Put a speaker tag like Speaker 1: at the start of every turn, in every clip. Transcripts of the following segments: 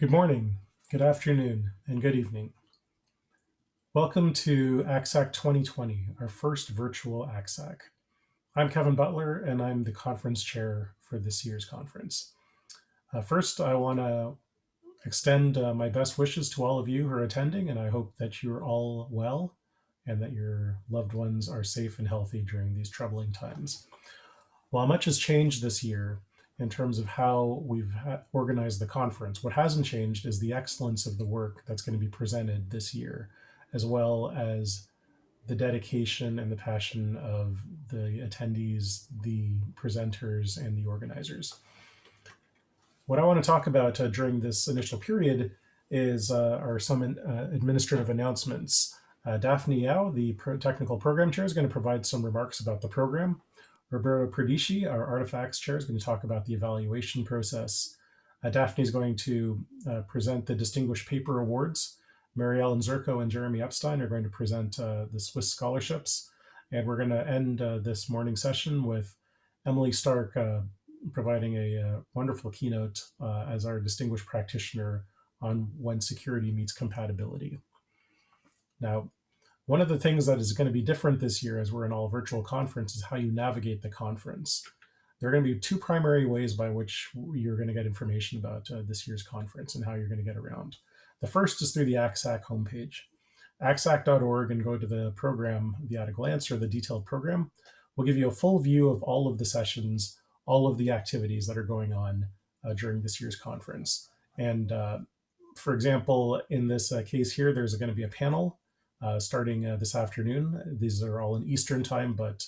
Speaker 1: Good morning, good afternoon, and good evening. Welcome to ACSAC 2020, our first virtual ACSAC. I'm Kevin Butler, and I'm the conference chair for this year's conference. First, I want to extend my best wishes to all of you who are attending, and I hope that you're all well and that your loved ones are safe and healthy during these troubling times. While much has changed this year in terms of how we've organized the conference, what hasn't changed is the excellence of the work that's going to be presented this year, as well as the dedication and the passion of the attendees, the presenters, and the organizers. What I want to talk about during this initial period are some administrative announcements. Daphne Yao, the technical program chair, is going to provide some remarks about the program. Roberto Perdici, our artifacts chair, is going to talk about the evaluation process. Daphne is going to present the Distinguished Paper Awards. Mary Ellen Zirko and Jeremy Epstein are going to present the Swiss scholarships. And we're going to end this morning session with Emily Stark providing a wonderful keynote as our distinguished practitioner on when security meets compatibility. Now, one of the things that is going to be different this year as we're in all virtual conference is how you navigate the conference. There are going to be two primary ways by which you're going to get information about this year's conference and how you're going to get around. The first is through the ACSAC homepage. ACSAC.org, and go to the program, the at a glance or the detailed program, will give you a full view of all of the sessions, all of the activities that are going on during this year's conference. And for example, in this case here, there's going to be a panel starting this afternoon. These are all in Eastern time, but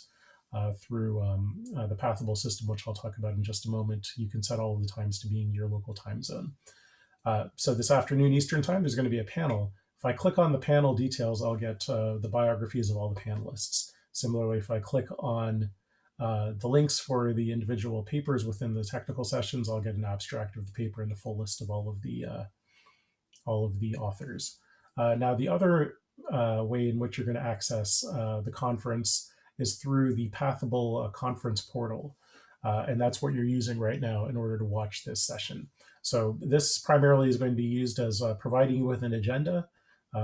Speaker 1: through the Pathable system, which I'll talk about in just a moment, you can set all of the times to be in your local time zone. So this afternoon Eastern time, there's going to be a panel. If I click on the panel details, I'll get the biographies of all the panelists. Similarly, if I click on the links for the individual papers within the technical sessions, I'll get an abstract of the paper and the full list of all of the authors. Now, the other way in which you're going to access the conference is through the Pathable conference portal. And that's what you're using right now in order to watch this session. So this primarily is going to be used as providing you with an agenda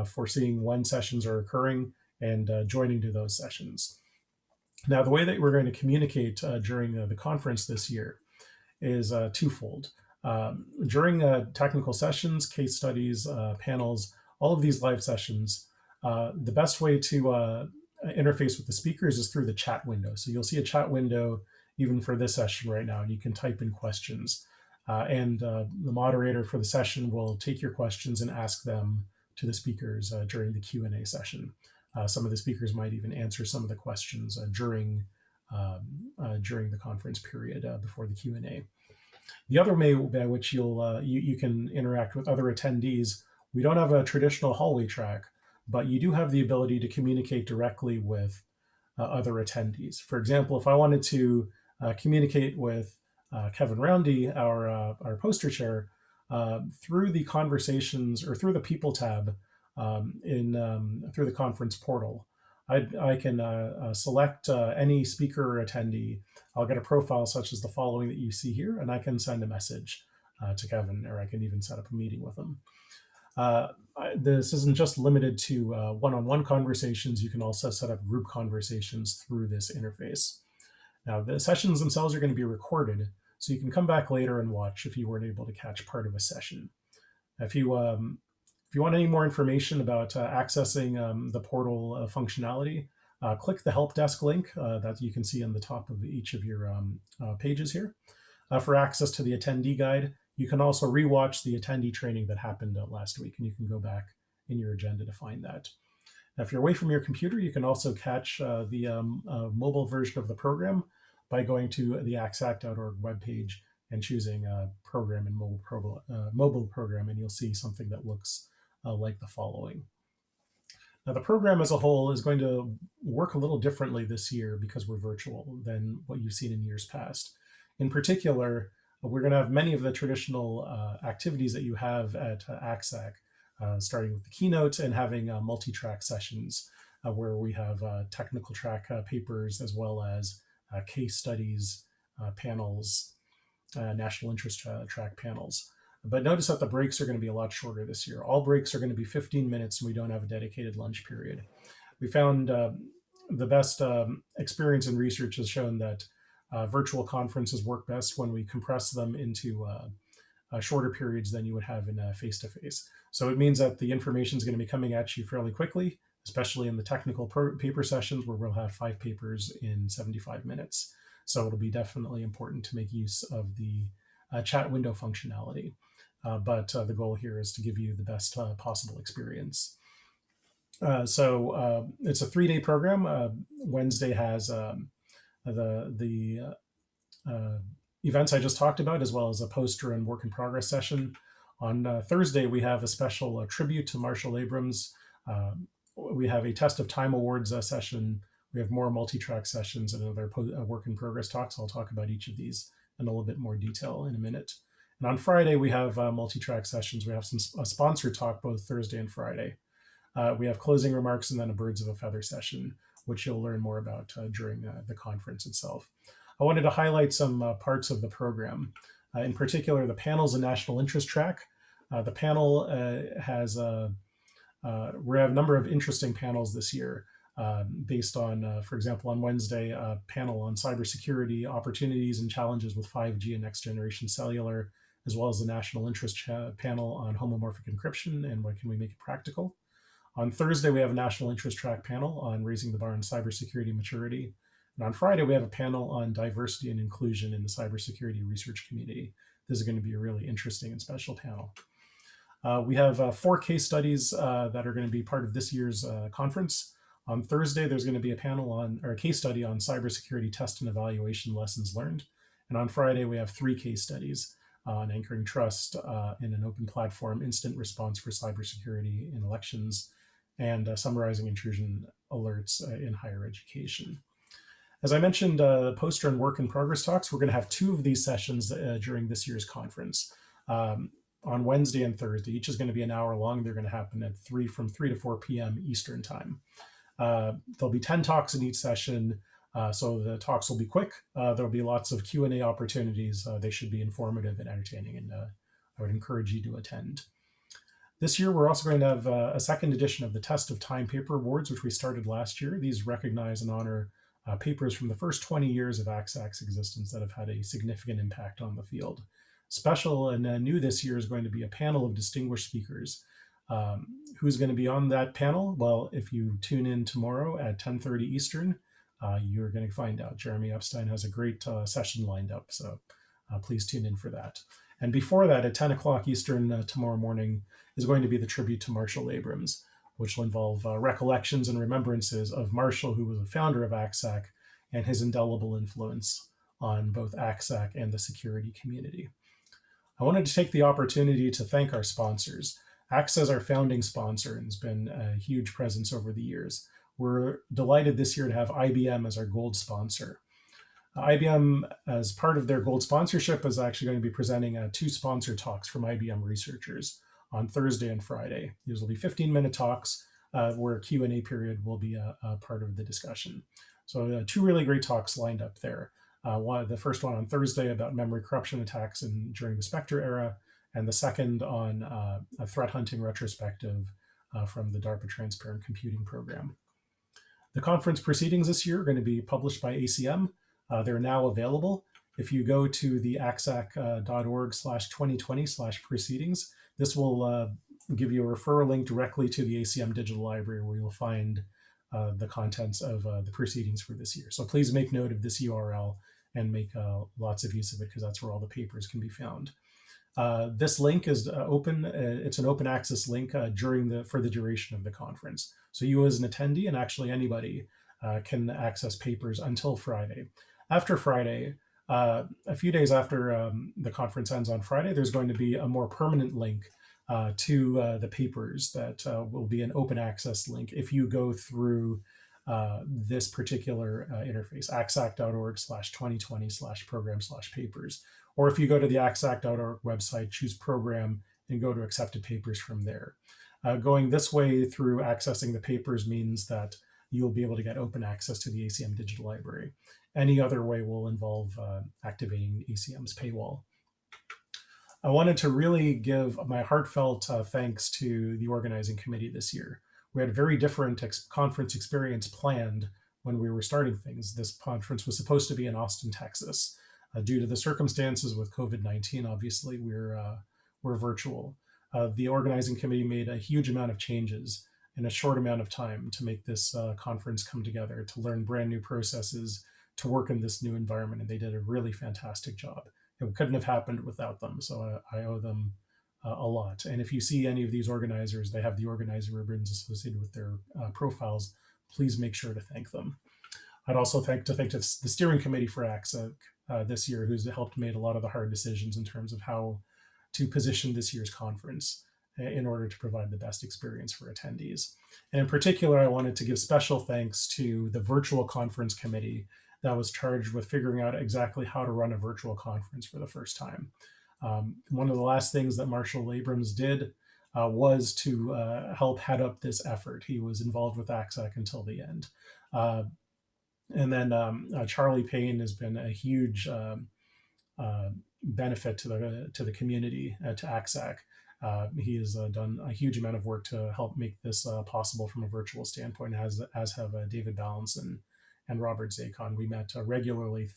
Speaker 1: for seeing when sessions are occurring and joining to those sessions. Now, the way that we're going to communicate during the conference this year is twofold. During technical sessions, case studies, panels, all of these live sessions, the best way to interface with the speakers is through the chat window. So you'll see a chat window even for this session right now, and you can type in questions. And the moderator for the session will take your questions and ask them to the speakers during the Q&A session. Some of the speakers might even answer some of the questions during the conference period before the Q&A. The other way by which you can interact with other attendees, we don't have a traditional hallway track, but you do have the ability to communicate directly with other attendees. For example, if I wanted to communicate with Kevin Roundy, our poster chair, through the conversations or through the people tab through the conference portal, I can select any speaker or attendee. I'll get a profile such as the following that you see here, and I can send a message to Kevin, or I can even set up a meeting with him. This isn't just limited to one-on-one conversations. You can also set up group conversations through this interface. Now, the sessions themselves are going to be recorded, so you can come back later and watch if you weren't able to catch part of a session. If you want any more information about accessing the portal functionality, click the help desk link that you can see on the top of each of your pages here. For access to the attendee guide, you can also rewatch the attendee training that happened last week, and you can go back in your agenda to find that. Now, if you're away from your computer, you can also catch the mobile version of the program by going to the ACSAC.org webpage and choosing program and mobile program, and you'll see something that looks like the following. Now, the program as a whole is going to work a little differently this year because we're virtual than what you've seen in years past. In particular, we're going to have many of the traditional activities that you have at ACSAC, starting with the keynote and having multi-track sessions where we have technical track papers as well as case studies, panels, national interest track panels. But notice that the breaks are going to be a lot shorter this year. All breaks are going to be 15 minutes, and we don't have a dedicated lunch period. We found the best experience in research has shown that virtual conferences work best when we compress them into shorter periods than you would have in face-to-face. So it means that the information is going to be coming at you fairly quickly, especially in the technical paper sessions where we'll have 5 papers in 75 minutes. So it'll be definitely important to make use of the chat window functionality. But the goal here is to give you the best possible experience. So it's a 3-day program. Wednesday has the events I just talked about, as well as a poster and work in progress session. On Thursday, we have a special tribute to Marshall Abrams. We have a test of time awards session. We have more multi-track sessions and other work in progress talks. I'll talk about each of these in a little bit more detail in a minute. And on Friday, we have multi-track sessions. We have a sponsored talk both Thursday and Friday. We have closing remarks and then a birds of a feather session, which you'll learn more about during the conference itself. I wanted to highlight some parts of the program, in particular the panels and national interest track. The panel we have a number of interesting panels this year based on, for example, on Wednesday, a panel on cybersecurity opportunities and challenges with 5G and next generation cellular, as well as the national interest panel on homomorphic encryption and what can we make it practical. On Thursday, we have a national interest track panel on raising the bar on cybersecurity maturity. And on Friday, we have a panel on diversity and inclusion in the cybersecurity research community. This is going to be a really interesting and special panel. We have 4 case studies that are going to be part of this year's conference. On Thursday, there's going to be a panel or a case study on cybersecurity test and evaluation lessons learned. And on Friday, we have 3 case studies on anchoring trust in an open platform, instant response for cybersecurity in elections, and summarizing intrusion alerts in higher education. As I mentioned, poster and work in progress talks, we're going to have 2 of these sessions during this year's conference on Wednesday and Thursday. Each is going to be an hour long. They're going to happen at from 3 to 4 p.m. Eastern time. There'll be 10 talks in each session, so the talks will be quick. There'll be lots of Q&A opportunities. They should be informative and entertaining, and I would encourage you to attend. This year, we're also going to have a second edition of the Test of Time Paper Awards, which we started last year. These recognize and honor papers from the first 20 years of ACSAC's existence that have had a significant impact on the field. Special and new this year is going to be a panel of distinguished speakers. Who's going to be on that panel? Well, if you tune in tomorrow at 10:30 Eastern, you're going to find out. Jeremy Epstein has a great session lined up, so please tune in for that. And before that, at 10 o'clock Eastern tomorrow morning, is going to be the tribute to Marshall Abrams, which will involve recollections and remembrances of Marshall, who was the founder of ACSAC, and his indelible influence on both ACSAC and the security community. I wanted to take the opportunity to thank our sponsors. ACSA is our founding sponsor and has been a huge presence over the years. We're delighted this year to have IBM as our gold sponsor. IBM, as part of their gold sponsorship, is actually going to be presenting 2 sponsored talks from IBM researchers on Thursday and Friday. These will be 15-minute talks where a Q&A period will be a part of the discussion. So 2 really great talks lined up there. The first one on Thursday about memory corruption attacks during the Spectre era, and the second on a threat hunting retrospective from the DARPA Transparent Computing Program. The conference proceedings this year are going to be published by ACM. They're now available. If you go to the acsac.org/2020/proceedings, this will give you a referral link directly to the ACM Digital Library, where you'll find the contents of the proceedings for this year. So please make note of this URL and make lots of use of it, because that's where all the papers can be found. This link is open. It's an open access link for the duration of the conference. So you as an attendee, and actually anybody, can access papers until Friday. After Friday, a few days after the conference ends on Friday, there's going to be a more permanent link to the papers that will be an open access link if you go through this particular interface, acsac.org/2020/program/papers. Or if you go to the acsac.org website, choose program, and go to accepted papers from there. Going this way through accessing the papers means that you'll be able to get open access to the ACM Digital Library. Any other way will involve activating ACM's paywall. I wanted to really give my heartfelt thanks to the organizing committee this year. We had a very different conference experience planned when we were starting things. This conference was supposed to be in Austin, Texas. Due to the circumstances with COVID-19, obviously, we're virtual. The organizing committee made a huge amount of changes in a short amount of time to make this conference come together, to learn brand new processes, to work in this new environment, and they did a really fantastic job. It couldn't have happened without them, so I owe them a lot. And if you see any of these organizers, they have the organizer ribbons associated with their profiles. Please make sure to thank them. I'd also thank the steering committee for ACSAC this year, who's helped made a lot of the hard decisions in terms of how to position this year's conference in order to provide the best experience for attendees. And in particular, I wanted to give special thanks to the virtual conference committee that was charged with figuring out exactly how to run a virtual conference for the first time. One of the last things that Marshall Abrams did was to help head up this effort. He was involved with ACSAC until the end. And then Charlie Payne has been a huge benefit to the community, to ACSAC. He has done a huge amount of work to help make this possible from a virtual standpoint, as have David Ballinson and Robert Zacon. We met regularly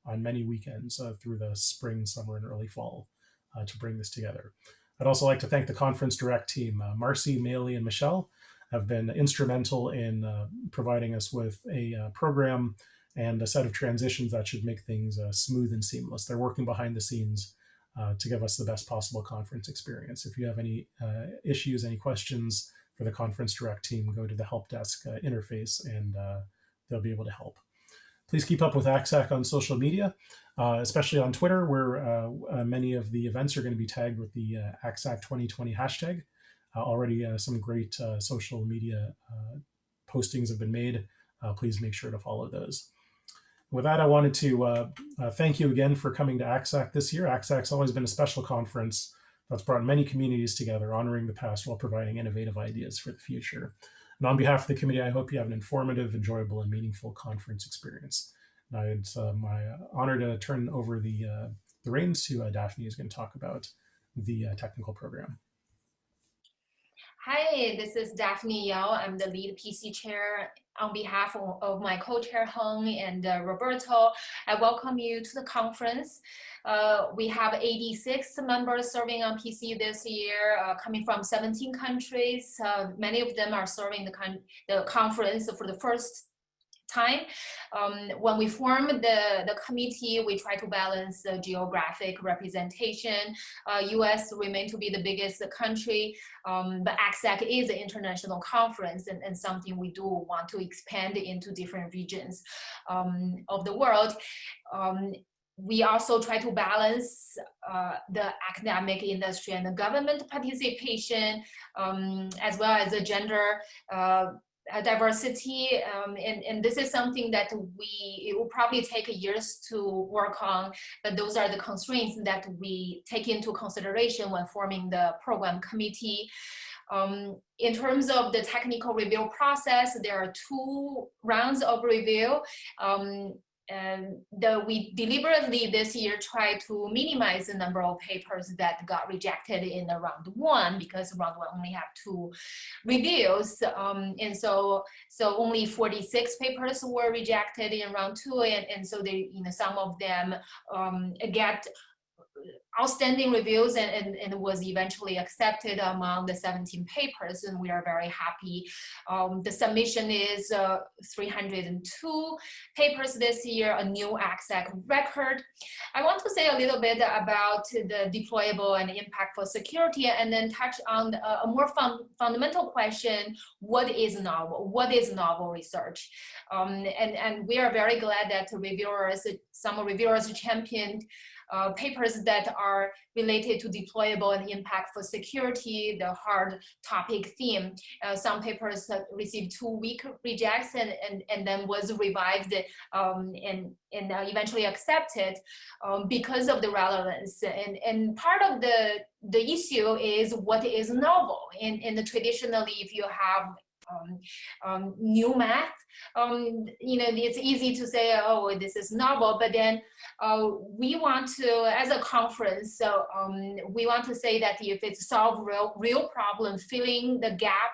Speaker 1: on many weekends through the spring, summer, and early fall to bring this together. I'd also like to thank the conference direct team. Marcy, Maylee, and Michelle have been instrumental in providing us with a program and a set of transitions that should make things smooth and seamless. They're working behind the scenes to give us the best possible conference experience. If you have any issues, any questions for the conference direct team, go to the help desk interface and they'll be able to help. Please keep up with ACSAC on social media, especially on Twitter, where many of the events are going to be tagged with the ACSAC 2020 hashtag. Already some great social media postings have been made. Please make sure to follow those. With that, I wanted to thank you again for coming to ACSAC this year. ACSAC's always been a special conference that's brought many communities together, honoring the past while providing innovative ideas for the future. And on behalf of the committee, I hope you have an informative, enjoyable, and meaningful conference experience. Now, it's my honor to turn over the reins to Daphne, who's going to talk about the technical program.
Speaker 2: Hi, this is Daphne Yao. I'm the lead PC chair. On behalf of my co-chair Heng and Roberto, I welcome you to the conference. We have 86 members serving on PC this year, coming from 17 countries. Many of them are serving the conference for the first time. When we formed the committee, we try to balance the geographic representation. US remain to be the biggest country, but ACSAC is an international conference and something we do want to expand into different regions of the world. We also try to balance the academic industry and the government participation, as well as the gender diversity, and this is something that it will probably take years to work on, but those are the constraints that we take into consideration when forming the program committee. In terms of the technical review process, there are 2 rounds of review. We deliberately this year try to minimize the number of papers that got rejected in round 1, because round 1 only have 2 reviews, and so only 46 papers were rejected in round 2, and so some of them get outstanding reviews and was eventually accepted among the 17 papers, and we are very happy. The submission is 302 papers this year, a new ACSAC record. I want to say a little bit about the deployable and impactful security, and then touch on a more fundamental question: what is novel? What is novel research? And we are very glad that some reviewers championed papers that are related to deployable and impactful security, the hard topic theme. Some papers received 2-week rejects and then was revived and eventually accepted because of the relevance. And part of the issue is what is novel. And traditionally, if you have new math. It's easy to say, oh, this is novel, but then we want to, as a conference, we want to say that if it's solve real problem, filling the gap,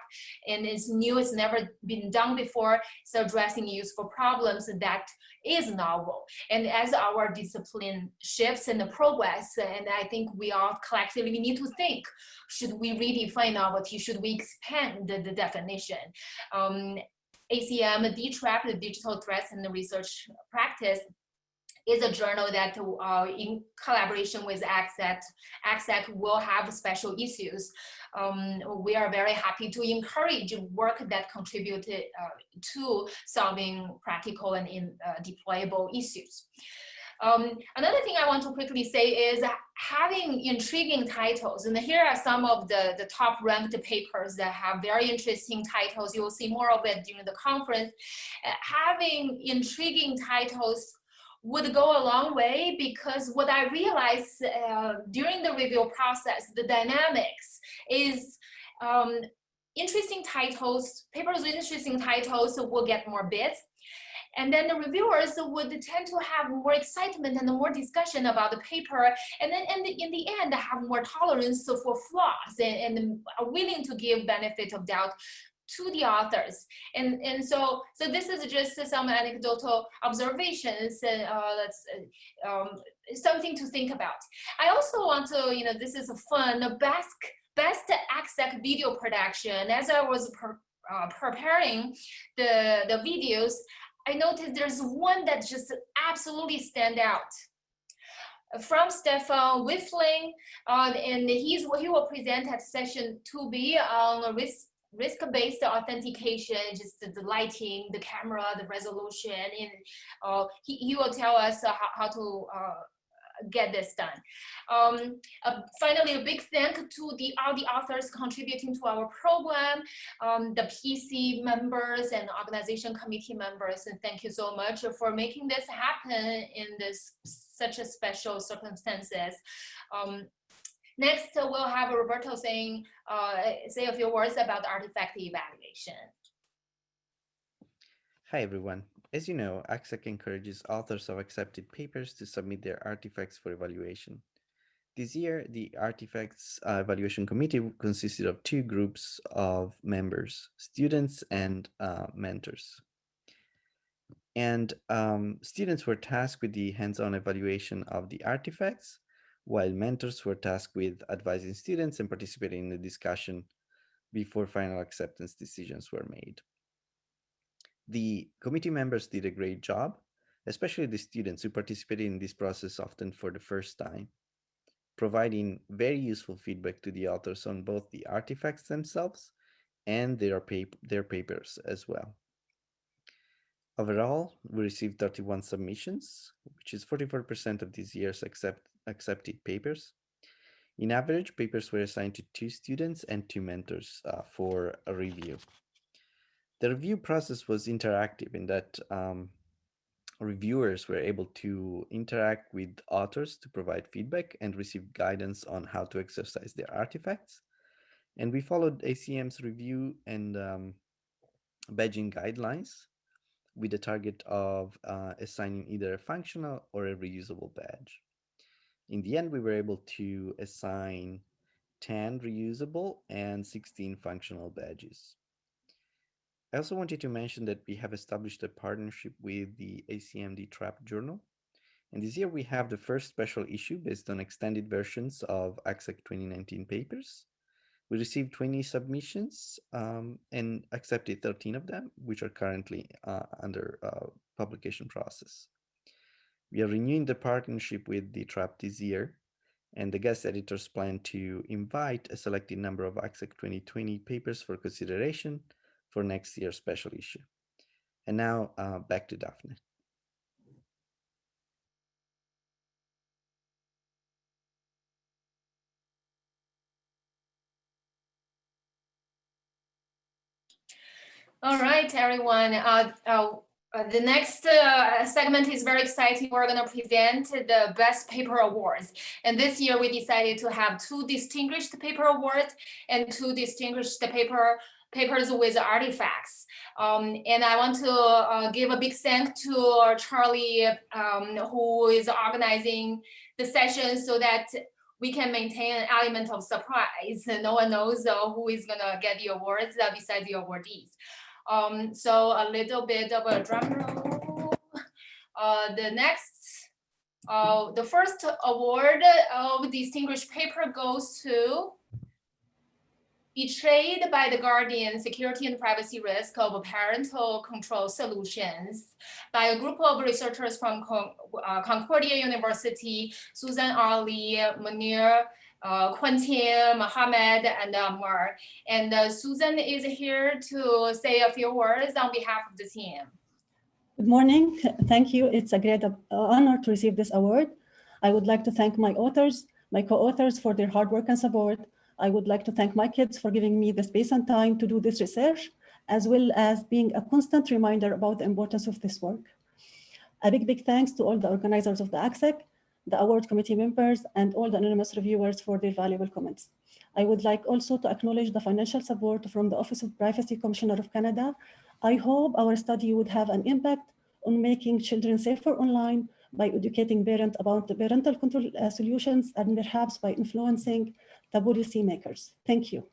Speaker 2: and it's new, it's never been done before, it's addressing useful problems, that is novel. And as our discipline shifts and progress, and I think we all collectively need to think, should we redefine novelty? Should we expand the definition? ACM, DTRAP, the Digital Threats and the Research Practice, is a journal that in collaboration with ACSAC will have special issues. We are very happy to encourage work that contributed to solving practical and deployable issues. Another thing I want to quickly say is having intriguing titles. And here are some of the top ranked papers that have very interesting titles. You will see more of it during the conference. Having intriguing titles would go a long way, because what I realized during the review process, the dynamics is interesting titles, papers with interesting titles will get more bids. And then the reviewers would tend to have more excitement and more discussion about the paper, and then in the end have more tolerance for flaws and are willing to give benefit of doubt to the authors. And so this is just some anecdotal observations, and that's something to think about. I also want to, this is a fun, best ACSAC video production. As I was preparing the videos, I noticed there's one that just absolutely stand out. From Stefan Whiffling, and he will present at session 2B on risk-based authentication, just the lighting, the camera, the resolution, and he will tell us how to get this done. Finally, a big thank to all the authors contributing to our program, the PC members and organization committee members, and thank you so much for making this happen in such a special circumstances. Next, we'll have Roberto say a few words about artifact evaluation.
Speaker 3: Hi, everyone. As you know, ACSAC encourages authors of accepted papers to submit their artifacts for evaluation. This year, the Artifacts Evaluation Committee consisted of two groups of members, students and mentors. And students were tasked with the hands-on evaluation of the artifacts, while mentors were tasked with advising students and participating in the discussion before final acceptance decisions were made. The committee members did a great job, especially the students who participated in this process often for the first time, providing very useful feedback to the authors on both the artifacts themselves and their papers as well. Overall, we received 31 submissions, which is 44% of this year's accepted papers. In average, papers were assigned to 2 students and 2 mentors for a review. The review process was interactive in that reviewers were able to interact with authors to provide feedback and receive guidance on how to exercise their artifacts. And we followed ACM's review and badging guidelines with a target of assigning either a functional or a reusable badge. In the end, we were able to assign 10 reusable and 16 functional badges. I also wanted to mention that we have established a partnership with the ACM DTRAP journal. And this year we have the first special issue based on extended versions of ACSAC 2019 papers. We received 20 submissions and accepted 13 of them, which are currently under publication process. We are renewing the partnership with DTRAP this year, and the guest editors plan to invite a selected number of ACSAC 2020 papers for consideration for next year's special issue. And now back to Daphne.
Speaker 2: All right, everyone. The next segment is very exciting. We're going to present the Best Paper Awards. And this year we decided to have 2 distinguished paper awards and 2 distinguished paper papers with artifacts. And I want to give a big thank to Charlie, who is organizing the session so that we can maintain an element of surprise. No one knows who is gonna get the awards besides the awardees. So a little bit of a drum roll. The first award of distinguished paper goes to Betrayed by the Guardian, Security and Privacy Risk of Parental Control Solutions by a group of researchers from Concordia University, Susan R. Lee, Munir, Quentin, Mohammed, and Amar. And Susan is here to say a few words on behalf of the team.
Speaker 4: Good morning. Thank you. It's a great honor to receive this award. I would like to thank my authors, my co-authors for their hard work and support. I would like to thank my kids for giving me the space and time to do this research, as well as being a constant reminder about the importance of this work. A big thanks to all the organizers of the ACSAC, the award committee members, and all the anonymous reviewers for their valuable comments. I would like also to acknowledge the financial support from the Office of Privacy Commissioner of Canada. I hope our study would have an impact on making children safer online by educating parents about the parental control solutions and perhaps by influencing the policy makers. Thank you.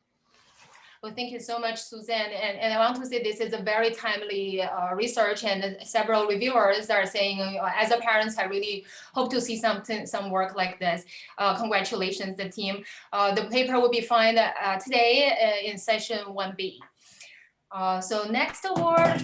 Speaker 2: Well, thank you so much, Susan. And I want to say this is a very timely research, and several reviewers are saying, as a parent, I really hope to see some work like this. Congratulations, the team. The paper will be found today in session 1B. So next award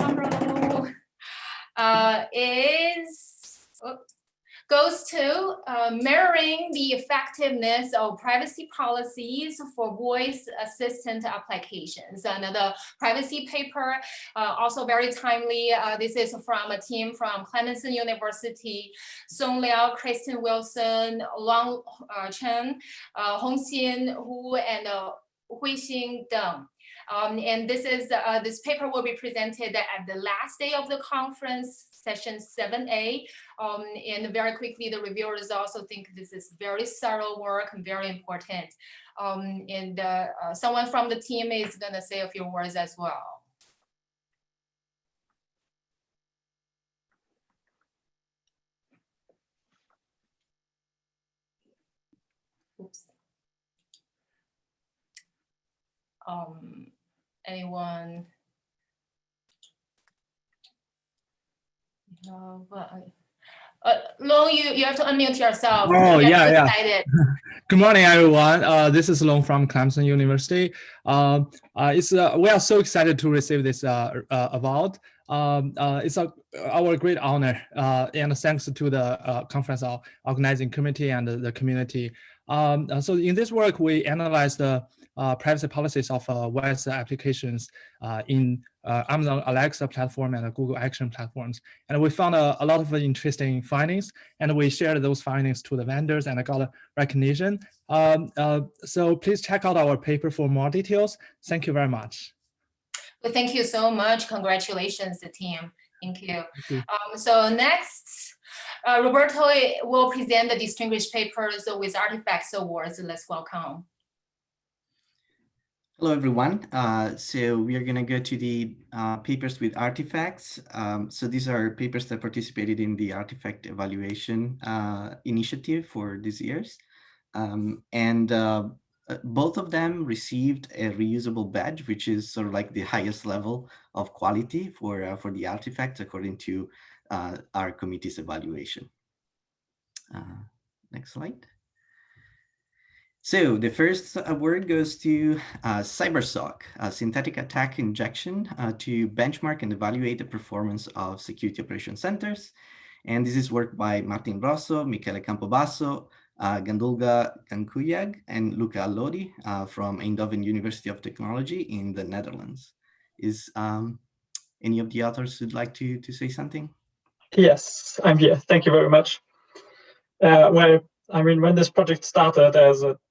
Speaker 2: goes to mirroring the effectiveness of privacy policies for voice assistant applications. Another privacy paper, also very timely. This is from a team from Clemson University, Song Liao, Kristen Wilson, Long Chen, Hongxian Hu, and Huixing Deng. And this paper will be presented at the last day of the conference, session 7A. And very quickly, the reviewers also think this is very thorough work and very important. And someone from the team is going to say a few words as well. Oops. Anyone? No, but Long, you have to unmute yourself.
Speaker 5: Oh, yeah. Good morning, everyone. This is Long from Clemson University. We are so excited to receive this award. It's our great honor, and thanks to the conference organizing committee and the community. So in this work, we analyzed the privacy policies of voice applications in Amazon Alexa platform and Google Action platforms. And we found a lot of interesting findings, and we shared those findings to the vendors and got recognition. So please check out our paper for more details. Thank you very much.
Speaker 2: Well, thank you so much. Congratulations, the team. Thank you. So next, Roberto will present the distinguished papers with Artifacts Awards. Let's welcome.
Speaker 6: Hello, everyone. So we are going to go to the papers with artifacts. So these are papers that participated in the artifact evaluation initiative for these years. Both of them received a reusable badge, which is sort of like the highest level of quality for the artifacts according to our committee's evaluation. Next slide. So the first award goes to CyberSoc, a synthetic attack injection to benchmark and evaluate the performance of security operations centers. And this is work by Martin Rosso, Michele Campobasso, Gandulga Kankuyag, and Luca Allodi from Eindhoven University of Technology in the Netherlands. Is any of the authors would like to say something?
Speaker 7: Yes, I'm here. Thank you very much. Well, I mean, when this project started,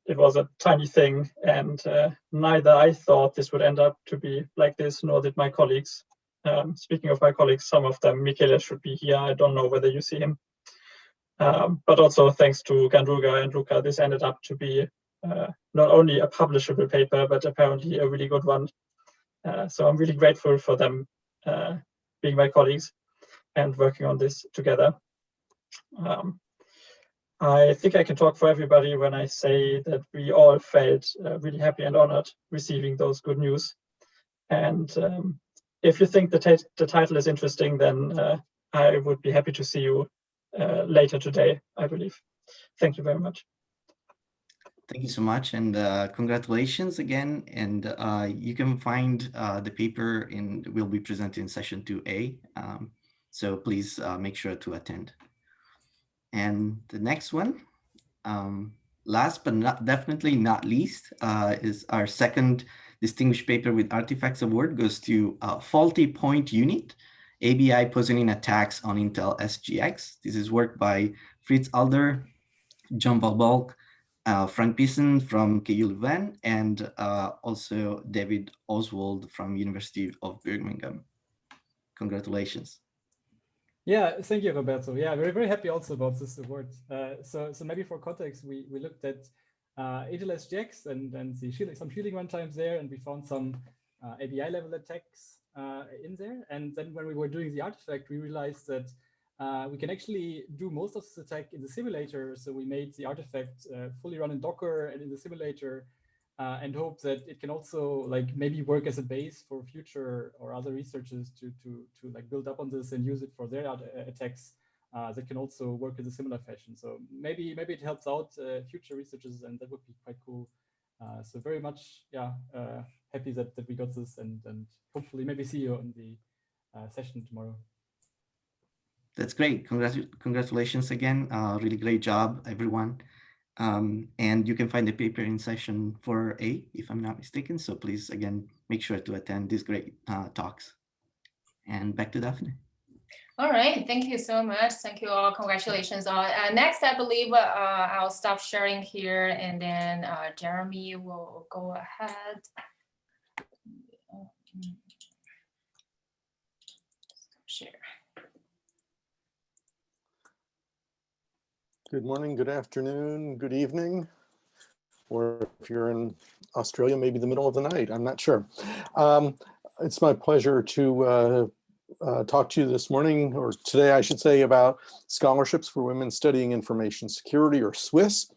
Speaker 7: it was a tiny thing, and neither I thought this would end up to be like this, nor did my colleagues. Speaking of my colleagues, some of them, Michele should be here. I don't know whether you see him. But also thanks to Gandulga and Luca, this ended up to be not only a publishable paper, but apparently a really good one. So I'm really grateful for them being my colleagues and working on this together. I think I can talk for everybody when I say that we all felt really happy and honored receiving those good news. And if you think the title is interesting, then I would be happy to see you later today, I believe. Thank you very much.
Speaker 6: Thank you so much, and congratulations again. And you can find the paper will be presented in session 2A. So please make sure to attend. And the next one, last but definitely not least, is our second distinguished paper with artifacts award goes to Faulty Point Unit, ABI Positioning Attacks on Intel SGX. This is work by Fritz Alder, John Valbolk, Frank Pearson from KU Leuven, and also David Oswald from University of Birmingham. Congratulations.
Speaker 5: Yeah, thank you, Roberto. Yeah, we're very happy also about this award. So maybe for context, we looked at Intel SGX and some shielding runtimes there, and we found some ABI level attacks in there. And then when we were doing the artifact, we realized that we can actually do most of this attack in the simulator. So we made the artifact fully run in Docker and in the simulator, and hope that it can also like maybe work as a base for future or other researchers to like build up on this and use it for their attacks that can also work in a similar fashion. So maybe it helps out future researchers, and that would be quite cool. So very much, yeah, happy that we got this, and hopefully maybe see you on the session tomorrow.
Speaker 6: That's great. Congratulations again. Really great job, everyone. And you can find the paper in session 4A, if I'm not mistaken. So please, again, make sure to attend these great talks. And back to Daphne.
Speaker 2: All right, thank you so much. Thank you all. Congratulations. Next, I believe I'll stop sharing here, and then Jeremy will go ahead. Share.
Speaker 8: Good morning, good afternoon, good evening, or if you're in Australia, maybe the middle of the night, I'm not sure. It's my pleasure to talk to you this morning, or today I should say, about scholarships for women studying information security, or SWIS,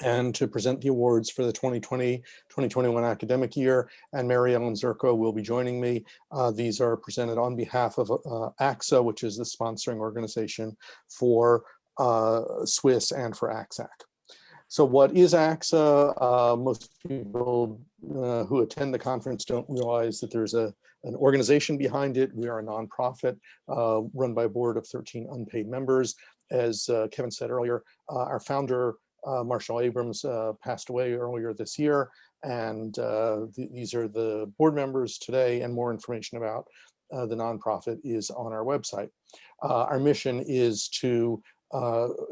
Speaker 8: and to present the awards for the 2020-2021 academic year. And Mary Ellen Zerko will be joining me. These are presented on behalf of ACSA, which is the sponsoring organization for SWIS and for ACSAC. So what is ACSA? Most people who attend the conference don't realize that there's an organization behind it. We are a nonprofit run by a board of 13 unpaid members. As Kevin said earlier, our founder, Marshall Abrams, passed away earlier this year. And these are the board members today, and more information about the nonprofit is on our website. Our mission is to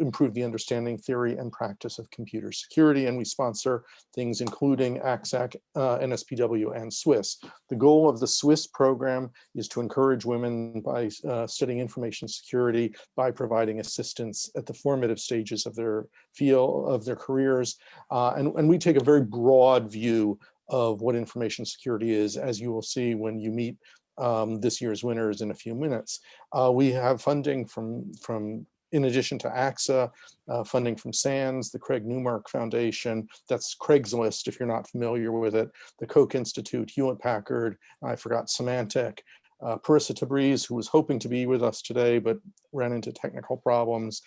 Speaker 8: improve the understanding, theory, and practice of computer security, and we sponsor things including ACSAC, NSPW, and SWIS. The goal of the SWIS program is to encourage women by studying information security by providing assistance at the formative stages of their field, of their careers, and we take a very broad view of what information security is, as you will see when you meet this year's winners in a few minutes. We have funding from in addition to ACSA, funding from SANS, the Craig Newmark Foundation, that's Craigslist if you're not familiar with it, the Koch Institute, Hewlett-Packard, I forgot Symantec, Peristabris, who was hoping to be with us today but ran into technical problems,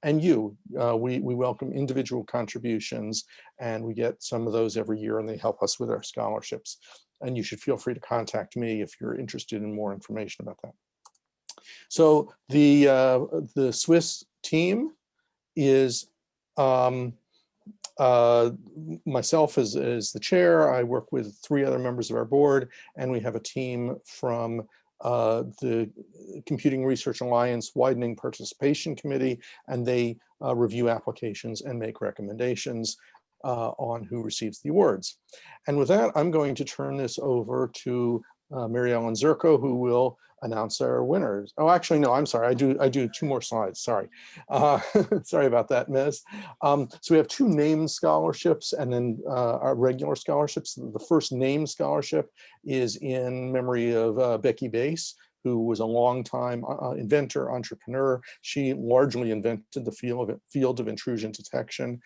Speaker 8: and you. We welcome individual contributions, and we get some of those every year, and they help us with our scholarships. And you should feel free to contact me if you're interested in more information about that. So the SWIS team is myself as the chair. I work with 3 other members of our board, and we have a team from the Computing Research Alliance Widening Participation Committee, and they review applications and make recommendations on who receives the awards. And with that, I'm going to turn this over to Mary Ellen Zirko, who will announce our winners. Oh, actually, no, I'm sorry. I do 2 more slides. Sorry. Sorry about that, Ms. So we have 2 named scholarships and then our regular scholarships. The first named scholarship is in memory of Becky Bass, who was a longtime inventor, entrepreneur. She largely invented the field of intrusion detection.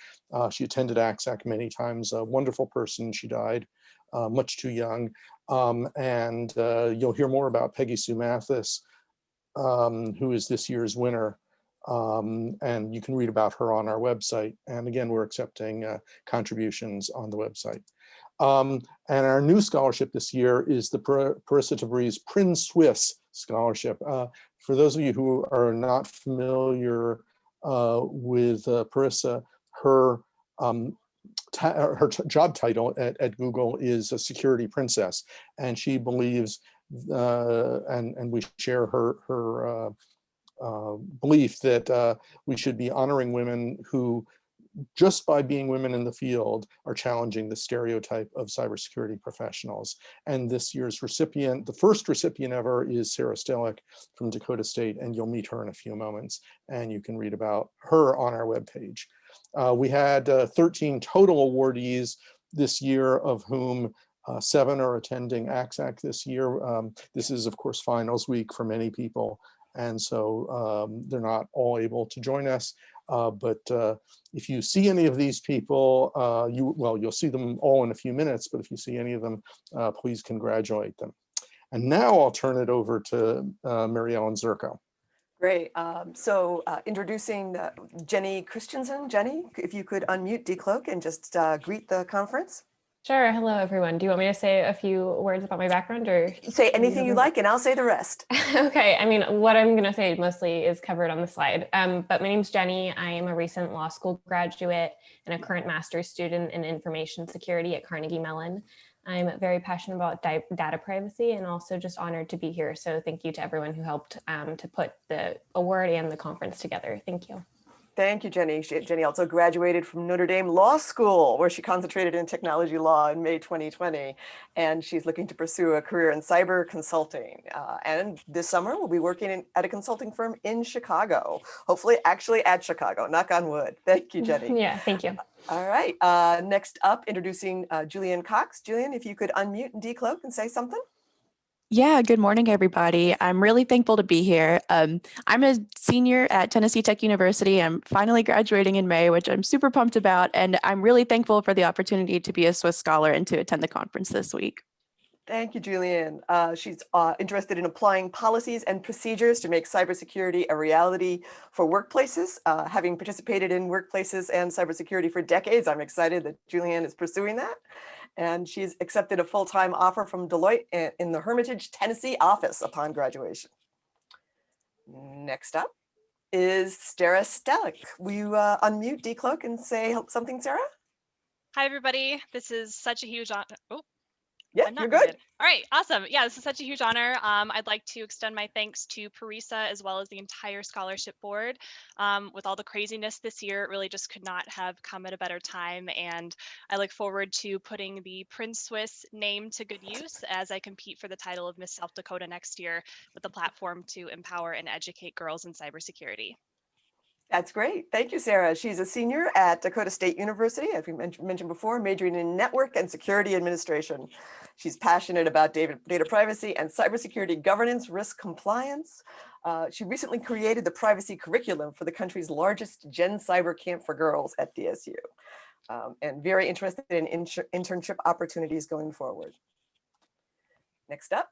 Speaker 8: She attended ACSAC many times, a wonderful person. She died much too young. And you'll hear more about Peggy Sue Mathis, who is this year's winner. And you can read about her on our website. And again, we're accepting contributions on the website. And our new scholarship this year is the Peristabris Prin Swiss Scholarship. For those of you who are not familiar with Parissa, her job title at Google is a security princess, and she believes, and we share her belief that we should be honoring women who, just by being women in the field, are challenging the stereotype of cybersecurity professionals. And this year's recipient, the first recipient ever, is Sarah Stellick from Dakota State, and you'll meet her in a few moments, and you can read about her on our webpage. We had 13 total awardees this year, of whom 7 are attending ACSAC this year. This is, of course, finals week for many people, and so they're not all able to join us. But if you see any of these people, you'll see them all in a few minutes, but if you see any of them, please congratulate them. And now I'll turn it over to Mary Ellen Zirko.
Speaker 9: Great. Introducing Jenny Christensen. Jenny, if you could unmute, decloak, and just greet the conference.
Speaker 10: Sure. Hello, everyone. Do you want me to say a few words about my background, or
Speaker 9: say anything you like, and I'll say the rest?
Speaker 10: Okay. I mean, what I'm going to say mostly is covered on the slide. But my name's Jenny. I am a recent law school graduate and a current master's student in information security at Carnegie Mellon. I'm very passionate about data privacy and also just honored to be here. So thank you to everyone who helped to put the award and the conference together. Thank you.
Speaker 9: Thank you, Jenny. Jenny also graduated from Notre Dame Law School, where she concentrated in technology law in May 2020. And she's looking to pursue a career in cyber consulting. And this summer, we'll be working at a consulting firm in Chicago, hopefully actually at Chicago, knock on wood. Thank you, Jenny.
Speaker 10: Yeah, thank you.
Speaker 9: All right. Next up, introducing Julian Cox. Julian, if you could unmute and decloak and say something.
Speaker 11: Yeah, good morning, everybody. I'm really thankful to be here. I'm a senior at Tennessee Tech University. I'm finally graduating in May, which I'm super pumped about. And I'm really thankful for the opportunity to be a Swiss scholar and to attend the conference this week.
Speaker 9: Thank you, Julian. She's interested in applying policies and procedures to make cybersecurity a reality for workplaces. Having participated in workplaces and cybersecurity for decades, I'm excited that Julian is pursuing that. And she's accepted a full-time offer from Deloitte in the Hermitage, Tennessee office upon graduation. Next up is Sarah Stellick. Will you unmute, decloak, and say something, Sarah?
Speaker 12: Hi, everybody. This is such a huge honor. Oh,
Speaker 9: yeah, you're good.
Speaker 12: All right, awesome. Yeah, this is such a huge honor. I'd like to extend my thanks to Parissa as well as the entire scholarship board. With all the craziness this year, it really just could not have come at a better time. And I look forward to putting the Prin Swiss name to good use as I compete for the title of Miss South Dakota next year with the platform to empower and educate girls in cybersecurity.
Speaker 9: That's great. Thank you, Sarah. She's a senior at Dakota State University, as we mentioned before, majoring in network and security administration. She's passionate about data privacy and cybersecurity governance, risk compliance. She recently created the privacy curriculum for the country's largest Gen Cyber camp for girls at DSU, and very interested in internship opportunities going forward. Next up,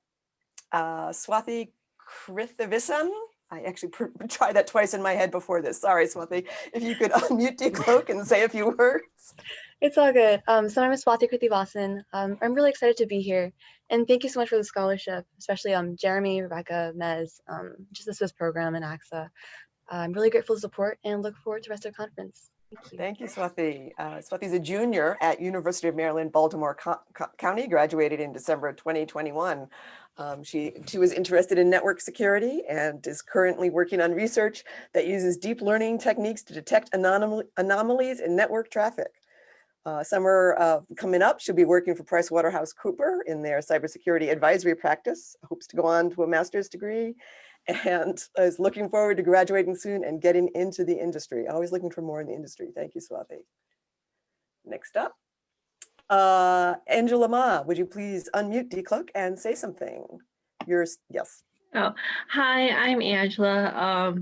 Speaker 9: Swathi Krithivisan. I actually tried that twice in my head before this. Sorry, Swathi. If you could unmute, decloak, and say a few words.
Speaker 13: It's all good. So I'm Swathi Krithivisan. I'm really excited to be here. And thank you so much for the scholarship, especially Jeremy, Rebecca, Mez, just the Swiss program and ACSA. I'm really grateful for the support and look forward to the rest of the conference.
Speaker 9: Thank you, Swathi. Swathi's a junior at University of Maryland, Baltimore County, graduated in December 2021. She was interested in network security and is currently working on research that uses deep learning techniques to detect anomalies in network traffic. Summer coming up, she'll be working for PricewaterhouseCoopers in their cybersecurity advisory practice, hopes to go on to a master's degree, and is looking forward to graduating soon and getting into the industry. Always looking for more in the industry. Thank you, Swathi. Next up, Angela Ma, would you please unmute, decloak, and say something? Yours, yes.
Speaker 14: Oh, hi, I'm Angela,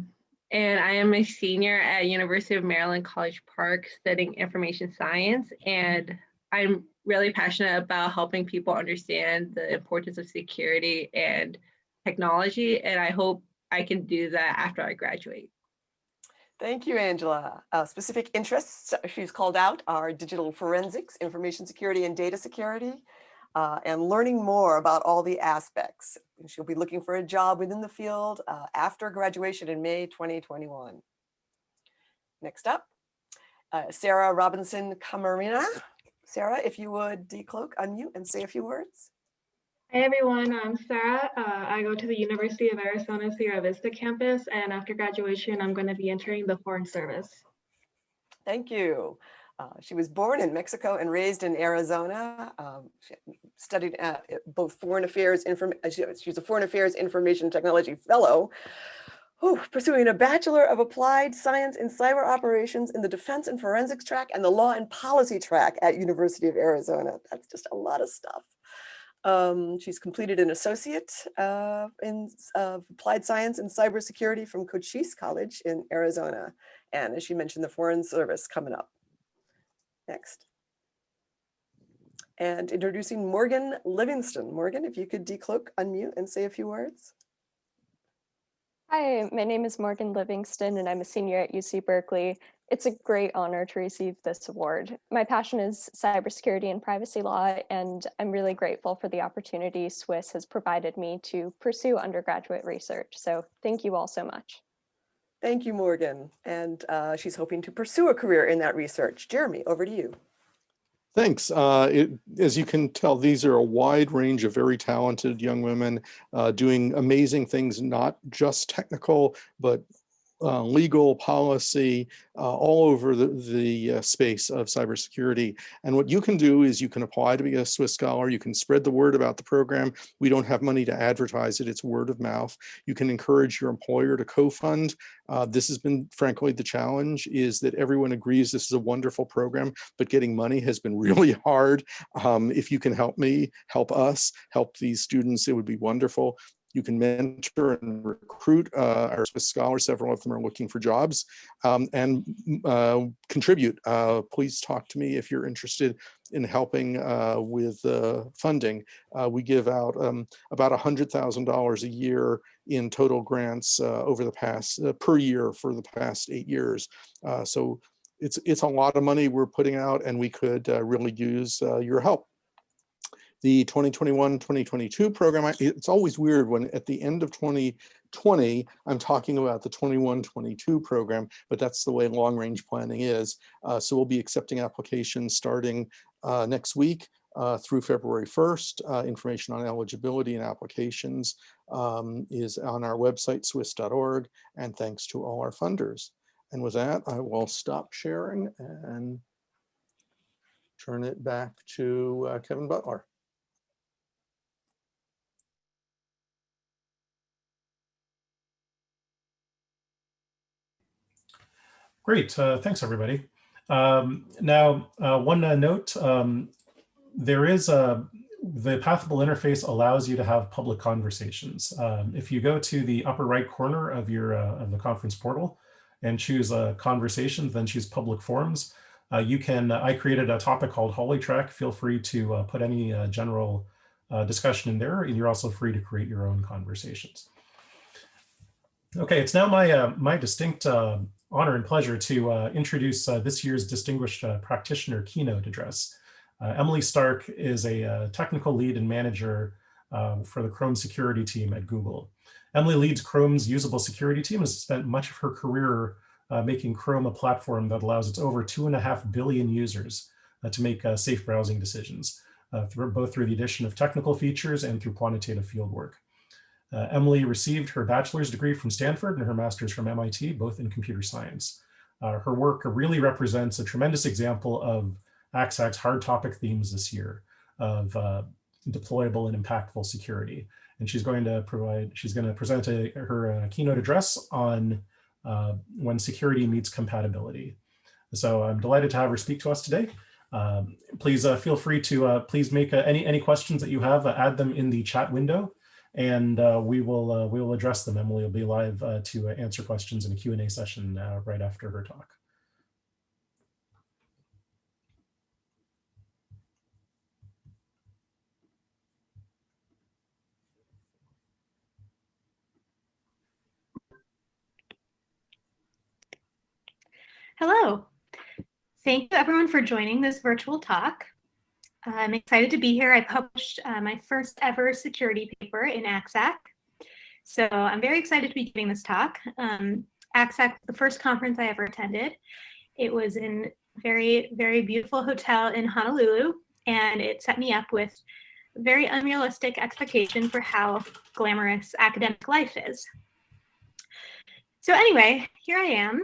Speaker 14: and I am a senior at University of Maryland College Park studying information science, and I'm really passionate about helping people understand the importance of security and technology, and I hope I can do that after I graduate.
Speaker 9: Thank you, Angela. Specific interests she's called out are digital forensics, information security, and data security, and learning more about all the aspects. And she'll be looking for a job within the field after graduation in May 2021. Next up, Sarah Robinson Camarena. Sarah, if you would decloak, unmute, and say a few words.
Speaker 15: Hi everyone, I'm Sarah. I go to the University of Arizona Sierra Vista campus, and after graduation, I'm going to be entering the Foreign Service.
Speaker 9: Thank you. She was born in Mexico and raised in Arizona. She studied both foreign affairs, she's a foreign affairs information technology fellow, pursuing a Bachelor of Applied Science in Cyber Operations in the Defense and Forensics track and the Law and Policy track at University of Arizona. That's just a lot of stuff. She's completed an associate in applied science and cybersecurity from Cochise College in Arizona. And as she mentioned, the Foreign Service coming up. Next. And introducing Morgan Livingston. Morgan, if you could decloak, unmute, and say a few words.
Speaker 16: Hi, my name is Morgan Livingston, and I'm a senior at UC Berkeley. It's a great honor to receive this award. My passion is cybersecurity and privacy law, and I'm really grateful for the opportunity Swiss has provided me to pursue undergraduate research. So thank you all so much.
Speaker 9: Thank you, Morgan. And she's hoping to pursue a career in that research. Jeremy, over to you.
Speaker 8: Thanks. As you can tell, these are a wide range of very talented young women doing amazing things, not just technical, but legal policy, all over the space of cybersecurity. And what you can do is you can apply to be a Swiss Scholar. You can spread the word about the program. We don't have money to advertise it. It's word of mouth. You can encourage your employer to co-fund. This has been, frankly, the challenge is that everyone agrees this is a wonderful program, but getting money has been really hard. If you can help me, help us, help these students, it would be wonderful. You can mentor and recruit our Swiss scholars. Several of them are looking for jobs, and contribute. Please talk to me if you're interested in helping with funding. We give out about $100,000 a year in total grants over the past per year for the past 8 years. So it's a lot of money we're putting out, and we could really use your help. The 2021-2022 program, it's always weird when at the end of 2020, I'm talking about the 21-22 program, but that's the way long-range planning is. So we'll be accepting applications starting next week through February 1st. Information on eligibility and applications is on our website, swiss.org, and thanks to all our funders. And with that, I will stop sharing and turn it back to Kevin Butler.
Speaker 1: Great, thanks everybody. Now, one note, there is the Pathable interface allows you to have public conversations. If you go to the upper right corner of your of the conference portal and choose conversations, then choose public forums, you can, I created a topic called Holy Track. Feel free to put any general discussion in there, and you're also free to create your own conversations. Okay, it's now my distinct honor and pleasure to introduce this year's Distinguished Practitioner Keynote Address. Emily Stark is a technical lead and manager for the Chrome security team at Google. Emily leads Chrome's usable security team and has spent much of her career making Chrome a platform that allows its over 2.5 billion users to make safe browsing decisions, both through the addition of technical features and through quantitative fieldwork. Emily received her bachelor's degree from Stanford and her master's from MIT, both in computer science. Her work really represents a tremendous example of ACSAC's hard topic themes this year of deployable and impactful security. And she's going to present her keynote address on when security meets compatibility. So I'm delighted to have her speak to us today. Please feel free to please make any questions that you have, add them in the chat window, and we will address them. Emily will be live to answer questions in a Q&A session right after her talk.
Speaker 17: Hello. Thank you everyone for joining this virtual talk. I'm excited to be here. I published my first ever security paper in ACSAC. So I'm very excited to be giving this talk. ACSAC was the first conference I ever attended. It was in a very, very beautiful hotel in Honolulu, and it set me up with a very unrealistic expectation for how glamorous academic life is. So anyway, here I am.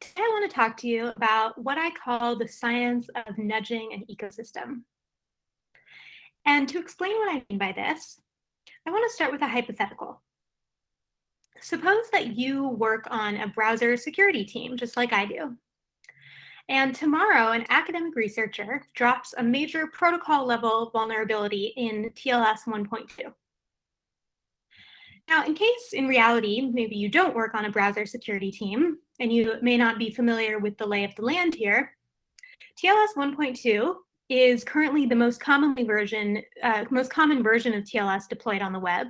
Speaker 17: Today I want to talk to you about what I call the science of nudging an ecosystem. And to explain what I mean by this, I want to start with a hypothetical. Suppose that you work on a browser security team, just like I do. And tomorrow, an academic researcher drops a major protocol level vulnerability in TLS 1.2. Now, in case in reality, maybe you don't work on a browser security team, and you may not be familiar with the lay of the land here, TLS 1.2 is currently the most common version of TLS deployed on the web.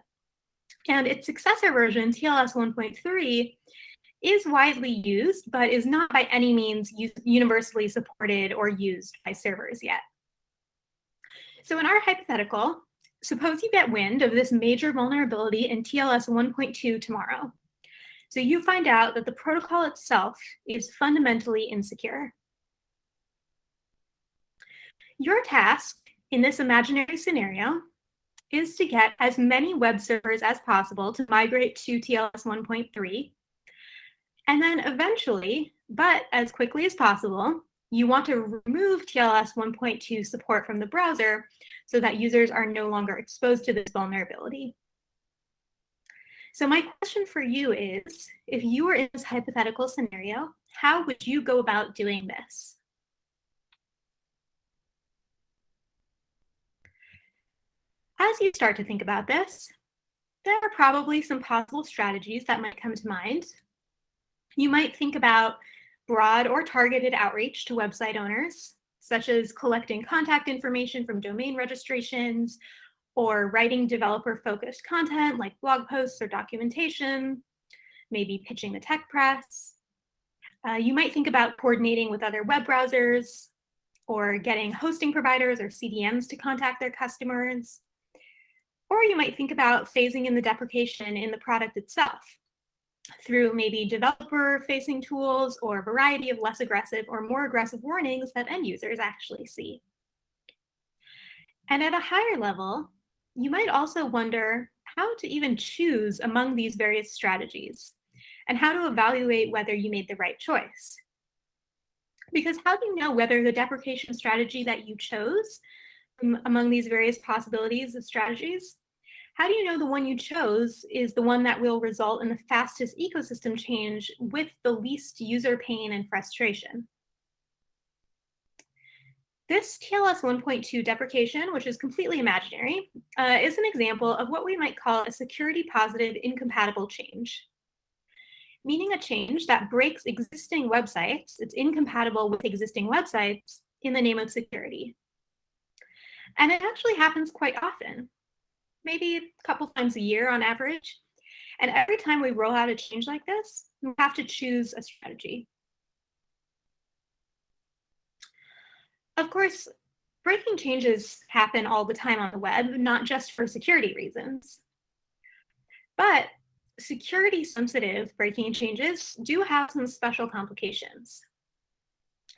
Speaker 17: And its successor version, TLS 1.3, is widely used, but is not by any means universally supported or used by servers yet. So in our hypothetical, suppose you get wind of this major vulnerability in TLS 1.2 tomorrow. So you find out that the protocol itself is fundamentally insecure. Your task in this imaginary scenario is to get as many web servers as possible to migrate to TLS 1.3. And then eventually, but as quickly as possible, you want to remove TLS 1.2 support from the browser so that users are no longer exposed to this vulnerability. So my question for you is, if you were in this hypothetical scenario, how would you go about doing this? As you start to think about this, there are probably some possible strategies that might come to mind. You might think about broad or targeted outreach to website owners, such as collecting contact information from domain registrations, or writing developer-focused content like blog posts or documentation, maybe pitching the tech press. You might think about coordinating with other web browsers, or getting hosting providers or CDNs to contact their customers. Or you might think about phasing in the deprecation in the product itself through maybe developer-facing tools or a variety of less aggressive or more aggressive warnings that end users actually see. And at a higher level, you might also wonder how to even choose among these various strategies and how to evaluate whether you made the right choice. Because how do you know whether the deprecation strategy that you chose among these various possibilities of strategies, how do you know the one you chose is the one that will result in the fastest ecosystem change with the least user pain and frustration? This TLS 1.2 deprecation, which is completely imaginary, is an example of what we might call a security positive incompatible change, meaning a change that breaks existing websites, it's incompatible with existing websites in the name of security. And it actually happens quite often, maybe a couple times a year on average. And every time we roll out a change like this, we have to choose a strategy. Of course, breaking changes happen all the time on the web, not just for security reasons. But security-sensitive breaking changes do have some special complications.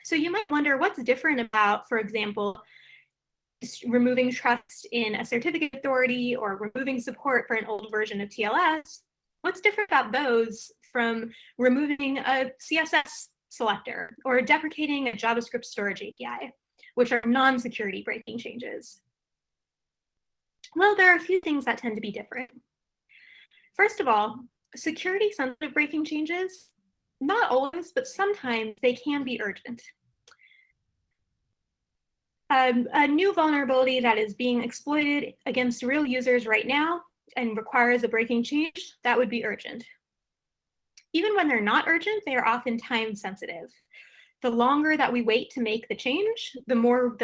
Speaker 17: So you might wonder what's different about, for example, removing trust in a certificate authority or removing support for an old version of TLS. What's different about those from removing a CSS selector or deprecating a JavaScript storage API, which are non-security breaking changes? Well, there are a few things that tend to be different. First of all, security-sensitive breaking changes, not always, but sometimes they can be urgent. A new vulnerability that is being exploited against real users right now and requires a breaking change, that would be urgent. Even when they're not urgent, they are often time sensitive. The longer that we wait to make the change, the more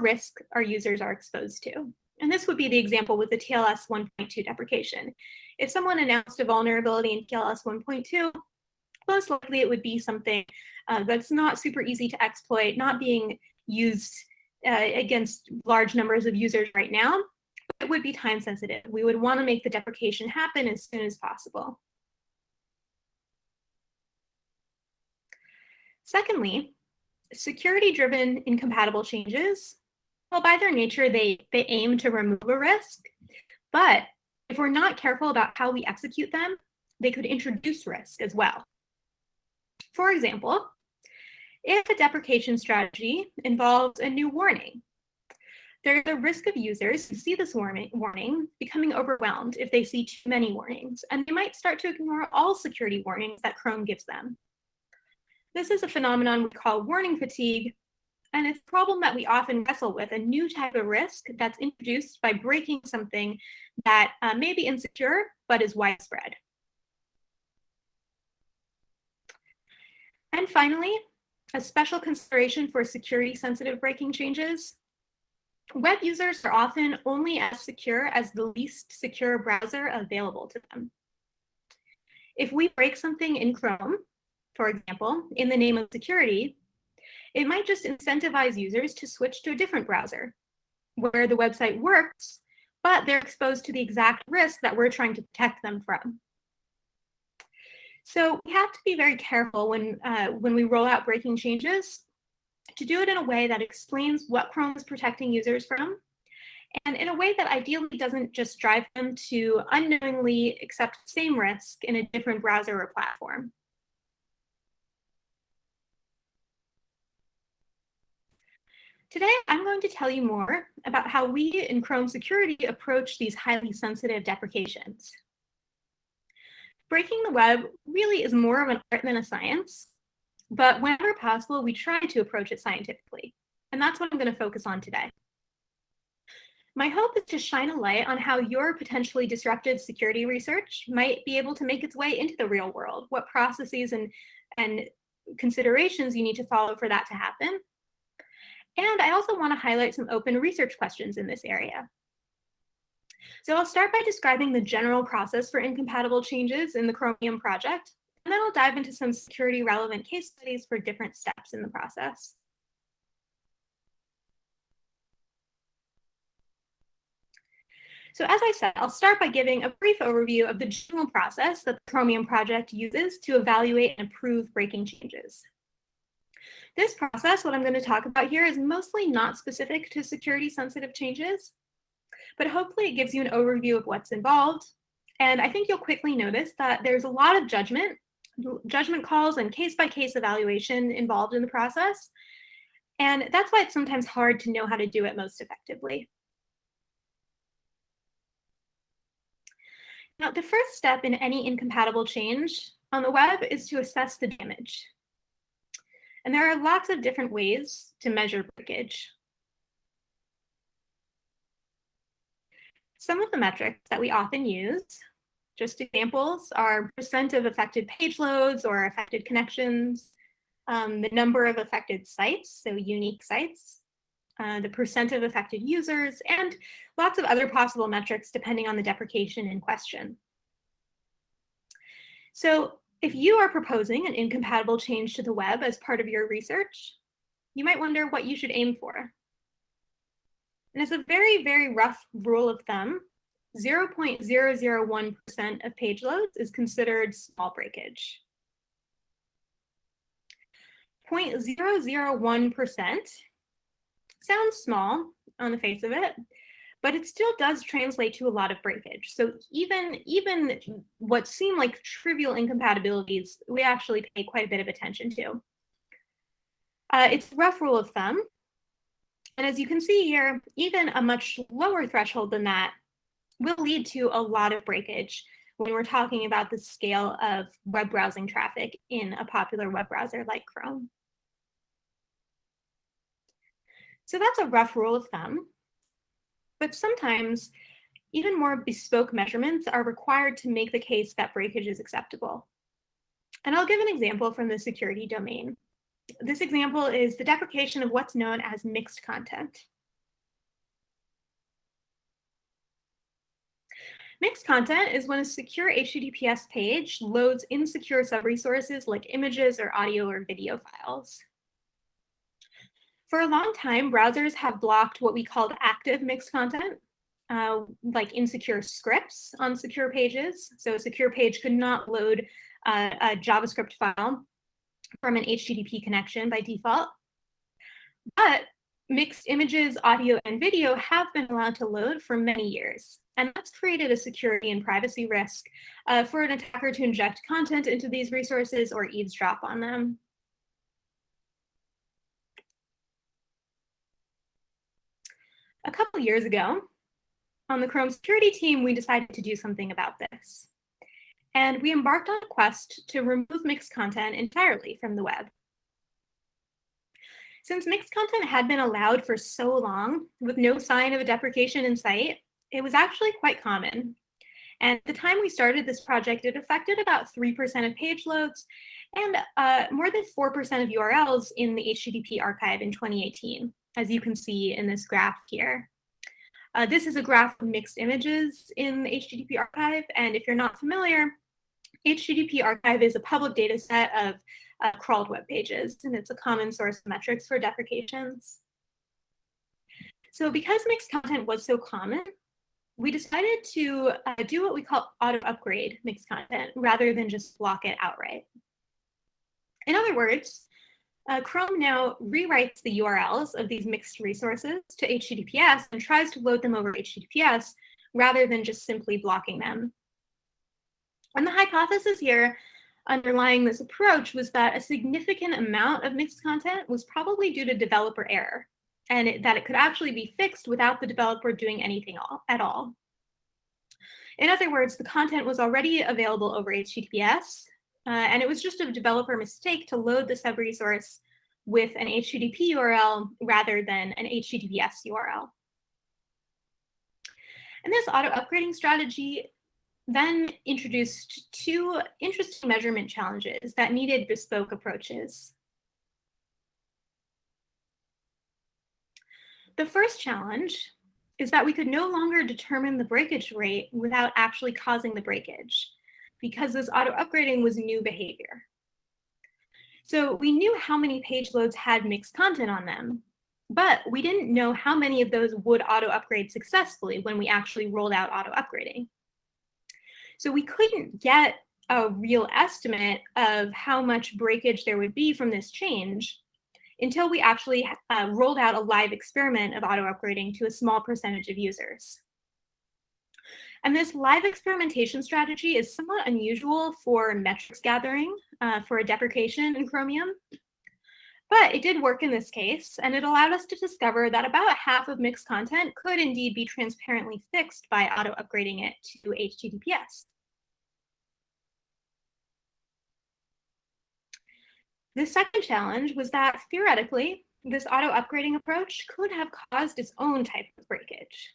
Speaker 17: risk our users are exposed to. And this would be the example with the TLS 1.2 deprecation. If someone announced a vulnerability in TLS 1.2, most likely it would be something that's not super easy to exploit, not being used against large numbers of users right now. It would be time sensitive. We would want to make the deprecation happen as soon as possible. Secondly, security-driven incompatible changes, well, by their nature, they aim to remove a risk, but if we're not careful about how we execute them, they could introduce risk as well. For example, if a deprecation strategy involves a new warning, there's a risk of users who see this warning becoming overwhelmed if they see too many warnings, and they might start to ignore all security warnings that Chrome gives them. This is a phenomenon we call warning fatigue, and it's a problem that we often wrestle with, a new type of risk that's introduced by breaking something that may be insecure, but is widespread. And finally, a special consideration for security-sensitive breaking changes. Web users are often only as secure as the least secure browser available to them. If we break something in Chrome, for example, in the name of security, it might just incentivize users to switch to a different browser where the website works, but they're exposed to the exact risk that we're trying to protect them from. So we have to be very careful when we roll out breaking changes to do it in a way that explains what Chrome is protecting users from, and in a way that ideally doesn't just drive them to unknowingly accept the same risk in a different browser or platform. Today, I'm going to tell you more about how we in Chrome security approach these highly sensitive deprecations. Breaking the web really is more of an art than a science, but whenever possible, we try to approach it scientifically. And that's what I'm going to focus on today. My hope is to shine a light on how your potentially disruptive security research might be able to make its way into the real world, what processes and considerations you need to follow for that to happen. And I also want to highlight some open research questions in this area. So I'll start by describing the general process for incompatible changes in the Chromium project, and then I'll dive into some security relevant case studies for different steps in the process. So as I said, I'll start by giving a brief overview of the general process that the Chromium project uses to evaluate and approve breaking changes. This process, what I'm going to talk about here, is mostly not specific to security-sensitive changes, but hopefully it gives you an overview of what's involved. And I think you'll quickly notice that there's a lot of judgment calls and case-by-case evaluation involved in the process. And that's why it's sometimes hard to know how to do it most effectively. Now, the first step in any incompatible change on the web is to assess the damage. And there are lots of different ways to measure breakage. Some of the metrics that we often use, just examples, are percent of affected page loads or affected connections, the number of affected sites, so unique sites, the percent of affected users, and lots of other possible metrics depending on the deprecation in question. So if you are proposing an incompatible change to the web as part of your research, you might wonder what you should aim for. And as a very, very rough rule of thumb, 0.001% of page loads is considered small breakage. 0.001% sounds small on the face of it, but it still does translate to a lot of breakage. So even what seem like trivial incompatibilities, we actually pay quite a bit of attention to. It's a rough rule of thumb. And as you can see here, even a much lower threshold than that will lead to a lot of breakage when we're talking about the scale of web browsing traffic in a popular web browser like Chrome. So that's a rough rule of thumb. But sometimes even more bespoke measurements are required to make the case that breakage is acceptable. And I'll give an example from the security domain. This example is the deprecation of what's known as mixed content. Mixed content is when a secure HTTPS page loads insecure sub-resources like images or audio or video files. For a long time, browsers have blocked what we called active mixed content, like insecure scripts on secure pages. So a secure page could not load a JavaScript file from an HTTP connection by default. But mixed images, audio, and video have been allowed to load for many years. And that's created a security and privacy risk for an attacker to inject content into these resources or eavesdrop on them. A couple years ago, on the Chrome security team, we decided to do something about this. And we embarked on a quest to remove mixed content entirely from the web. Since mixed content had been allowed for so long with no sign of a deprecation in sight, it was actually quite common. And at the time we started this project, it affected about 3% of page loads and more than 4% of URLs in the HTTP archive in 2018, as you can see in this graph here. This is a graph of mixed images in the HTTP archive. And if you're not familiar, HTTP archive is a public data set of crawled web pages, and it's a common source of metrics for deprecations. So because mixed content was so common, we decided to do what we call auto-upgrade mixed content rather than just block it outright. In other words, Chrome now rewrites the URLs of these mixed resources to HTTPS and tries to load them over HTTPS rather than just simply blocking them. And the hypothesis here underlying this approach was that a significant amount of mixed content was probably due to developer error, and that it could actually be fixed without the developer doing anything at all. In other words, the content was already available over HTTPS, and it was just a developer mistake to load the sub-resource with an HTTP URL rather than an HTTPS URL. And this auto-upgrading strategy then introduced two interesting measurement challenges that needed bespoke approaches. The first challenge is that we could no longer determine the breakage rate without actually causing the breakage, because this auto-upgrading was new behavior. So we knew how many page loads had mixed content on them, but we didn't know how many of those would auto-upgrade successfully when we actually rolled out auto-upgrading. So we couldn't get a real estimate of how much breakage there would be from this change until we actually rolled out a live experiment of auto-upgrading to a small percentage of users. And this live experimentation strategy is somewhat unusual for metrics gathering for a deprecation in Chromium. But it did work in this case, and it allowed us to discover that about half of mixed content could indeed be transparently fixed by auto-upgrading it to HTTPS. The second challenge was that theoretically, this auto-upgrading approach could have caused its own type of breakage.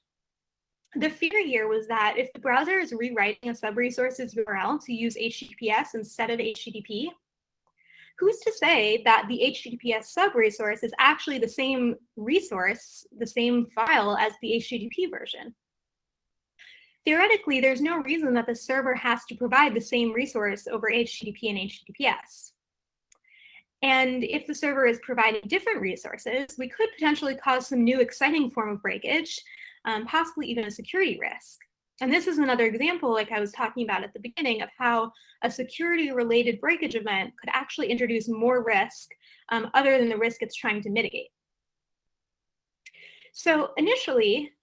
Speaker 17: The fear here was that if the browser is rewriting a sub-resource's URL to use HTTPS instead of HTTP, who's to say that the HTTPS sub-resource is actually the same resource, the same file as the HTTP version? Theoretically, there's no reason that the server has to provide the same resource over HTTP and HTTPS. And if the server is providing different resources, we could potentially cause some new exciting form of breakage, possibly even a security risk. And this is another example, like I was talking about at the beginning, of how a security-related breakage event could actually introduce more risk other than the risk it's trying to mitigate. So initially,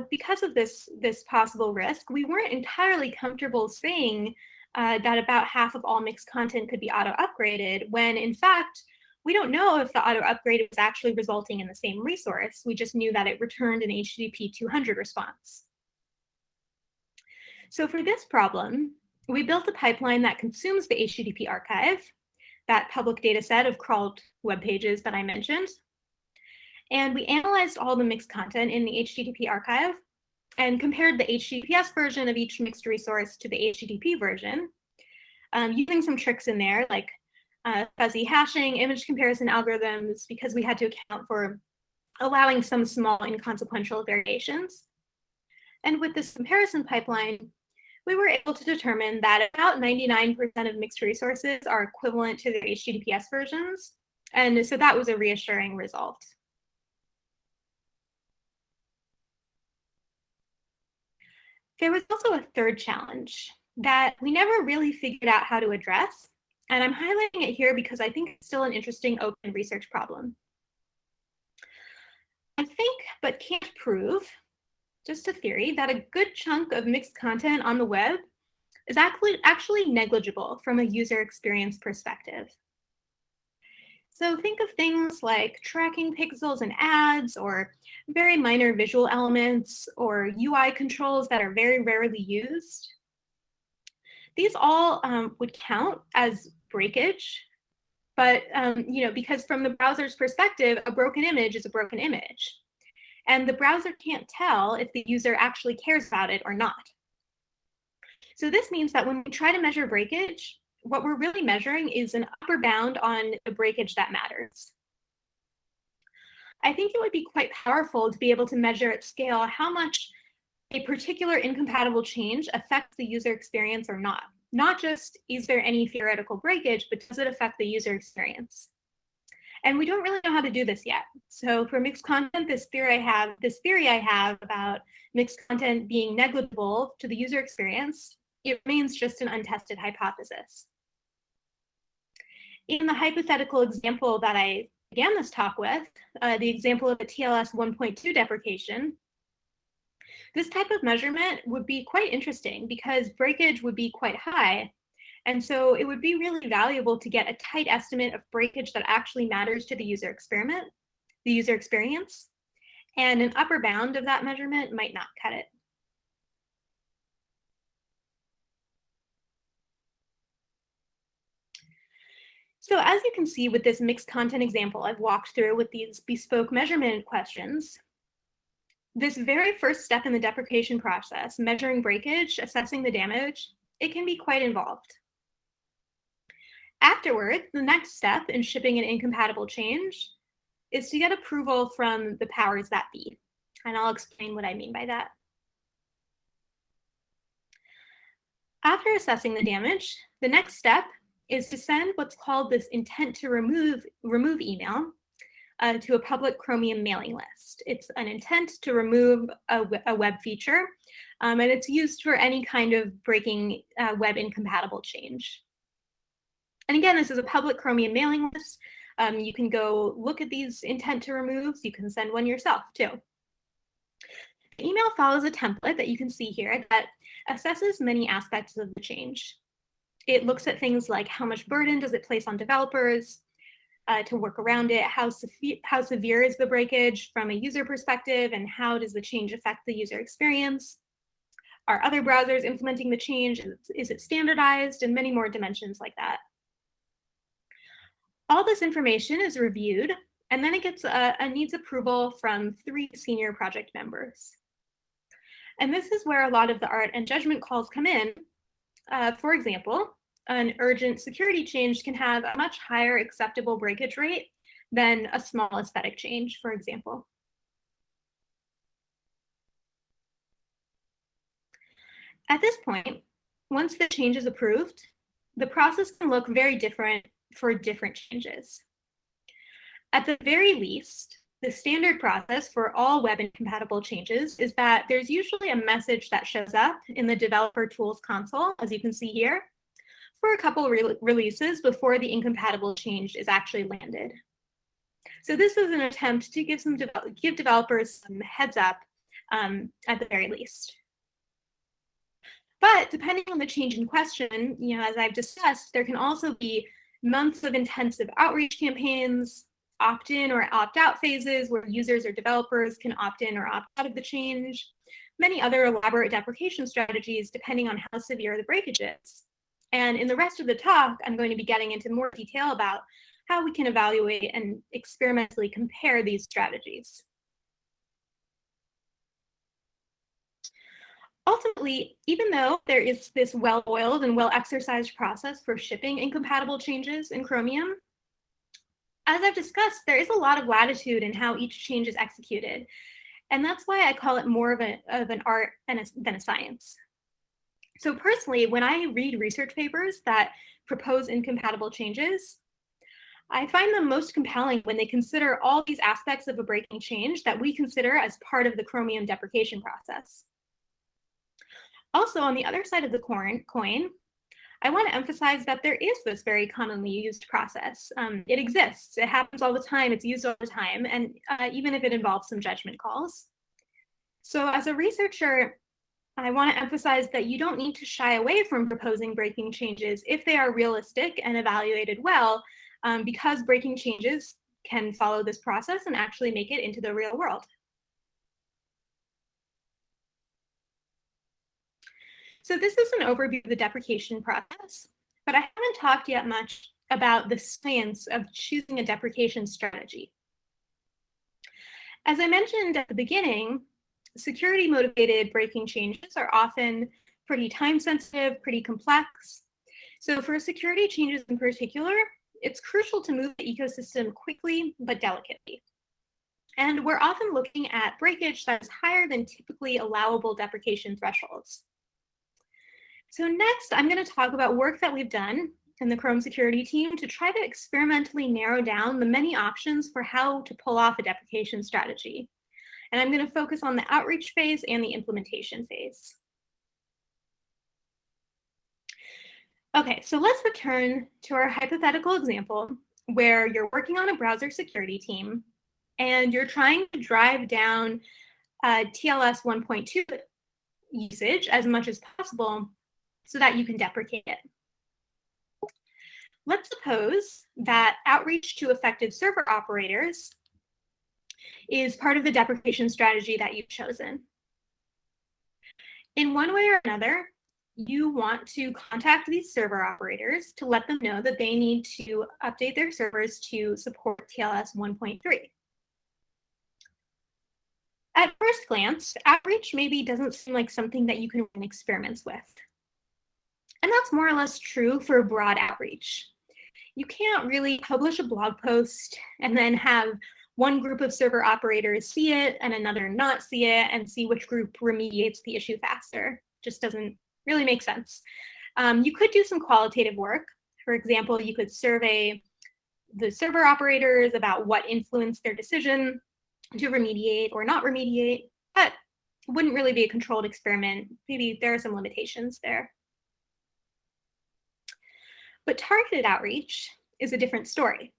Speaker 17: because of this possible risk, we weren't entirely comfortable saying that about half of all mixed content could be auto-upgraded, when in fact, we don't know if the auto upgrade was actually resulting in the same resource. We just knew that it returned an HTTP 200 response. So for this problem, we built a pipeline that consumes the HTTP archive, that public data set of crawled web pages that I mentioned. And we analyzed all the mixed content in the HTTP archive and compared the HTTPS version of each mixed resource to the HTTP version, using some tricks in there like fuzzy hashing, image comparison algorithms, because we had to account for allowing some small inconsequential variations. And with this comparison pipeline, we were able to determine that about 99% of mixed resources are equivalent to their HTTPS versions. And so that was a reassuring result. There was also a third challenge that we never really figured out how to address. And I'm highlighting it here because I think it's still an interesting open research problem. I think, but can't prove, just a theory, that a good chunk of mixed content on the web is actually negligible from a user experience perspective. So think of things like tracking pixels and ads, or very minor visual elements, or UI controls that are very rarely used. These all would count as breakage, but because from the browser's perspective, a broken image is a broken image. And the browser can't tell if the user actually cares about it or not. So this means that when we try to measure breakage, what we're really measuring is an upper bound on the breakage that matters. I think it would be quite powerful to be able to measure at scale how much a particular incompatible change affects the user experience or not. Not just, is there any theoretical breakage, but does it affect the user experience? And we don't really know how to do this yet. So for mixed content, this theory I have about mixed content being negligible to the user experience, it remains just an untested hypothesis. In the hypothetical example that I began this talk with, the example of a TLS 1.2 deprecation, this type of measurement would be quite interesting because breakage would be quite high. And so it would be really valuable to get a tight estimate of breakage that actually matters to the user experience. And an upper bound of that measurement might not cut it. So as you can see with this mixed content example I've walked through with these bespoke measurement questions, this very first step in the deprecation process, measuring breakage, assessing the damage, it can be quite involved. Afterward, the next step in shipping an incompatible change is to get approval from the powers that be. And I'll explain what I mean by that. After assessing the damage, the next step is to send what's called this intent to remove email to a public Chromium mailing list. It's an intent to remove a web feature, and it's used for any kind of breaking web incompatible change. And again, this is a public Chromium mailing list. You can go look at these intent to removes. You can send one yourself too. The email follows a template that you can see here that assesses many aspects of the change. It looks at things like how much burden does it place on developers to work around it, how severe is the breakage from a user perspective, and how does the change affect the user experience? Are other browsers implementing the change? Is it standardized? And many more dimensions like that. All this information is reviewed, and then it gets needs approval from 3 senior project members. And this is where a lot of the art and judgment calls come in. For example, an urgent security change can have a much higher acceptable breakage rate than a small aesthetic change, for example. At this point, once the change is approved, the process can look very different for different changes. At the very least, the standard process for all web incompatible changes is that there's usually a message that shows up in the developer tools console, as you can see here, for a couple releases before the incompatible change is actually landed. So this is an attempt to give developers some heads up at the very least. But depending on the change in question, as I've discussed, there can also be months of intensive outreach campaigns, opt-in or opt-out phases where users or developers can opt in or opt out of the change, many other elaborate deprecation strategies depending on how severe the breakage is. And in the rest of the talk, I'm going to be getting into more detail about how we can evaluate and experimentally compare these strategies. Ultimately, even though there is this well-oiled and well-exercised process for shipping incompatible changes in Chromium, as I've discussed, there is a lot of latitude in how each change is executed. And that's why I call it more of an art than a science. So personally, when I read research papers that propose incompatible changes, I find them most compelling when they consider all these aspects of a breaking change that we consider as part of the Chromium deprecation process. Also, on the other side of the coin, I want to emphasize that there is this very commonly used process. It exists, it happens all the time, it's used all the time, and even if it involves some judgment calls. So as a researcher, I want to emphasize that you don't need to shy away from proposing breaking changes if they are realistic and evaluated well, because breaking changes can follow this process and actually make it into the real world. So this is an overview of the deprecation process, but I haven't talked yet much about the science of choosing a deprecation strategy. As I mentioned at the beginning, security-motivated breaking changes are often pretty time-sensitive, pretty complex. So for security changes in particular, it's crucial to move the ecosystem quickly but delicately. And we're often looking at breakage that is higher than typically allowable deprecation thresholds. So next, I'm going to talk about work that we've done in the Chrome security team to try to experimentally narrow down the many options for how to pull off a deprecation strategy. And I'm going to focus on the outreach phase and the implementation phase. Okay, so let's return to our hypothetical example where you're working on a browser security team and you're trying to drive down TLS 1.2 usage as much as possible so that you can deprecate it. Let's suppose that outreach to affected server operators is part of the deprecation strategy that you've chosen. In one way or another, you want to contact these server operators to let them know that they need to update their servers to support TLS 1.3. At first glance, outreach maybe doesn't seem like something that you can run experiments with. And that's more or less true for broad outreach. You can't really publish a blog post and then have one group of server operators see it and another not see it and see which group remediates the issue faster. Just doesn't really make sense. You could do some qualitative work. For example, you could survey the server operators about what influenced their decision to remediate or not remediate, but it wouldn't really be a controlled experiment. Maybe there are some limitations there. But targeted outreach is a different story.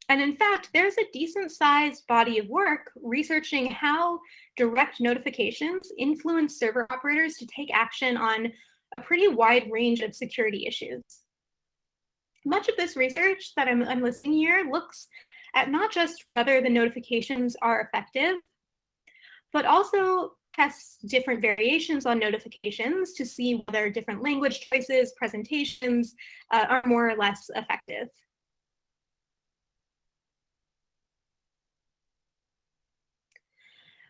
Speaker 17: And in fact, there's a decent sized body of work researching how direct notifications influence server operators to take action on a pretty wide range of security issues. Much of this research that I'm listing here looks at not just whether the notifications are effective, but also tests different variations on notifications to see whether different language choices, presentations are more or less effective.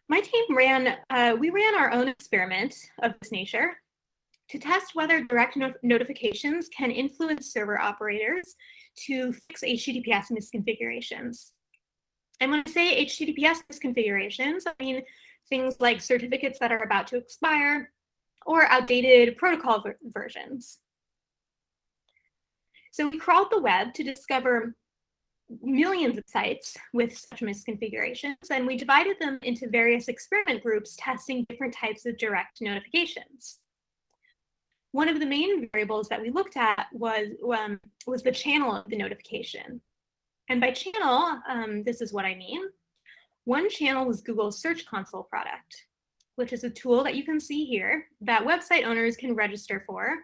Speaker 17: My team ran our own experiment of this nature to test whether direct notifications can influence server operators to fix HTTPS misconfigurations. And when I say HTTPS misconfigurations, I mean things like certificates that are about to expire or outdated protocol versions. So we crawled the web to discover millions of sites with such misconfigurations, and we divided them into various experiment groups testing different types of direct notifications. One of the main variables that we looked at was the channel of the notification. And by channel, this is what I mean. One channel was Google's Search Console product, which is a tool that you can see here that website owners can register for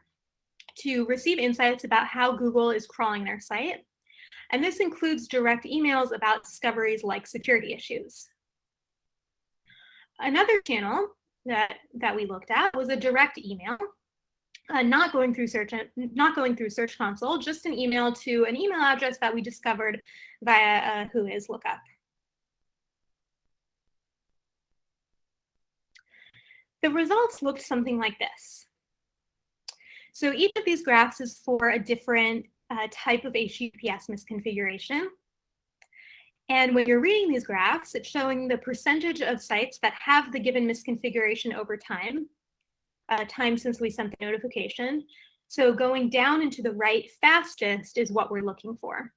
Speaker 17: to receive insights about how Google is crawling their site And this includes direct emails about discoveries like security issues. Another channel that we looked at was a direct email, not going through Search Console, just an email to an email address that we discovered via a Whois lookup. The results looked something like this. So each of these graphs is for a different type of HTTPS misconfiguration. And when you're reading these graphs, it's showing the percentage of sites that have the given misconfiguration over time, time since we sent the notification. So going down and to the right fastest is what we're looking for.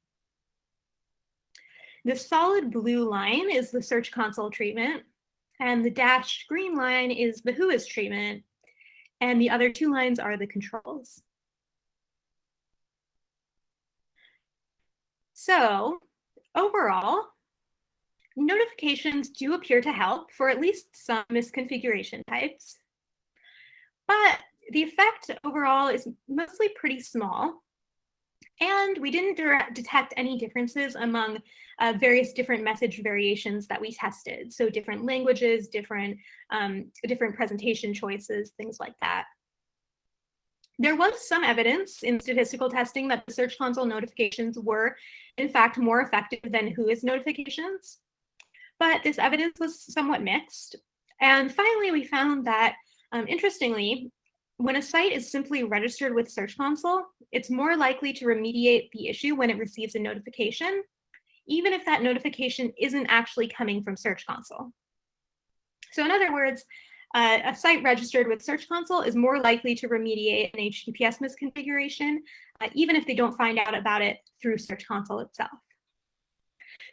Speaker 17: The solid blue line is the Search Console treatment, and the dashed green line is the Whois treatment, and the other two lines are the controls. So overall, notifications do appear to help for at least some misconfiguration types, but the effect overall is mostly pretty small, and we didn't detect any differences among various different message variations that we tested. So different languages, different presentation choices, things like that. There was some evidence in statistical testing that the Search Console notifications were, in fact, more effective than Whois notifications, but this evidence was somewhat mixed. And finally, we found that, interestingly, when a site is simply registered with Search Console, it's more likely to remediate the issue when it receives a notification, even if that notification isn't actually coming from Search Console. So in other words, a site registered with Search Console is more likely to remediate an HTTPS misconfiguration, even if they don't find out about it through Search Console itself.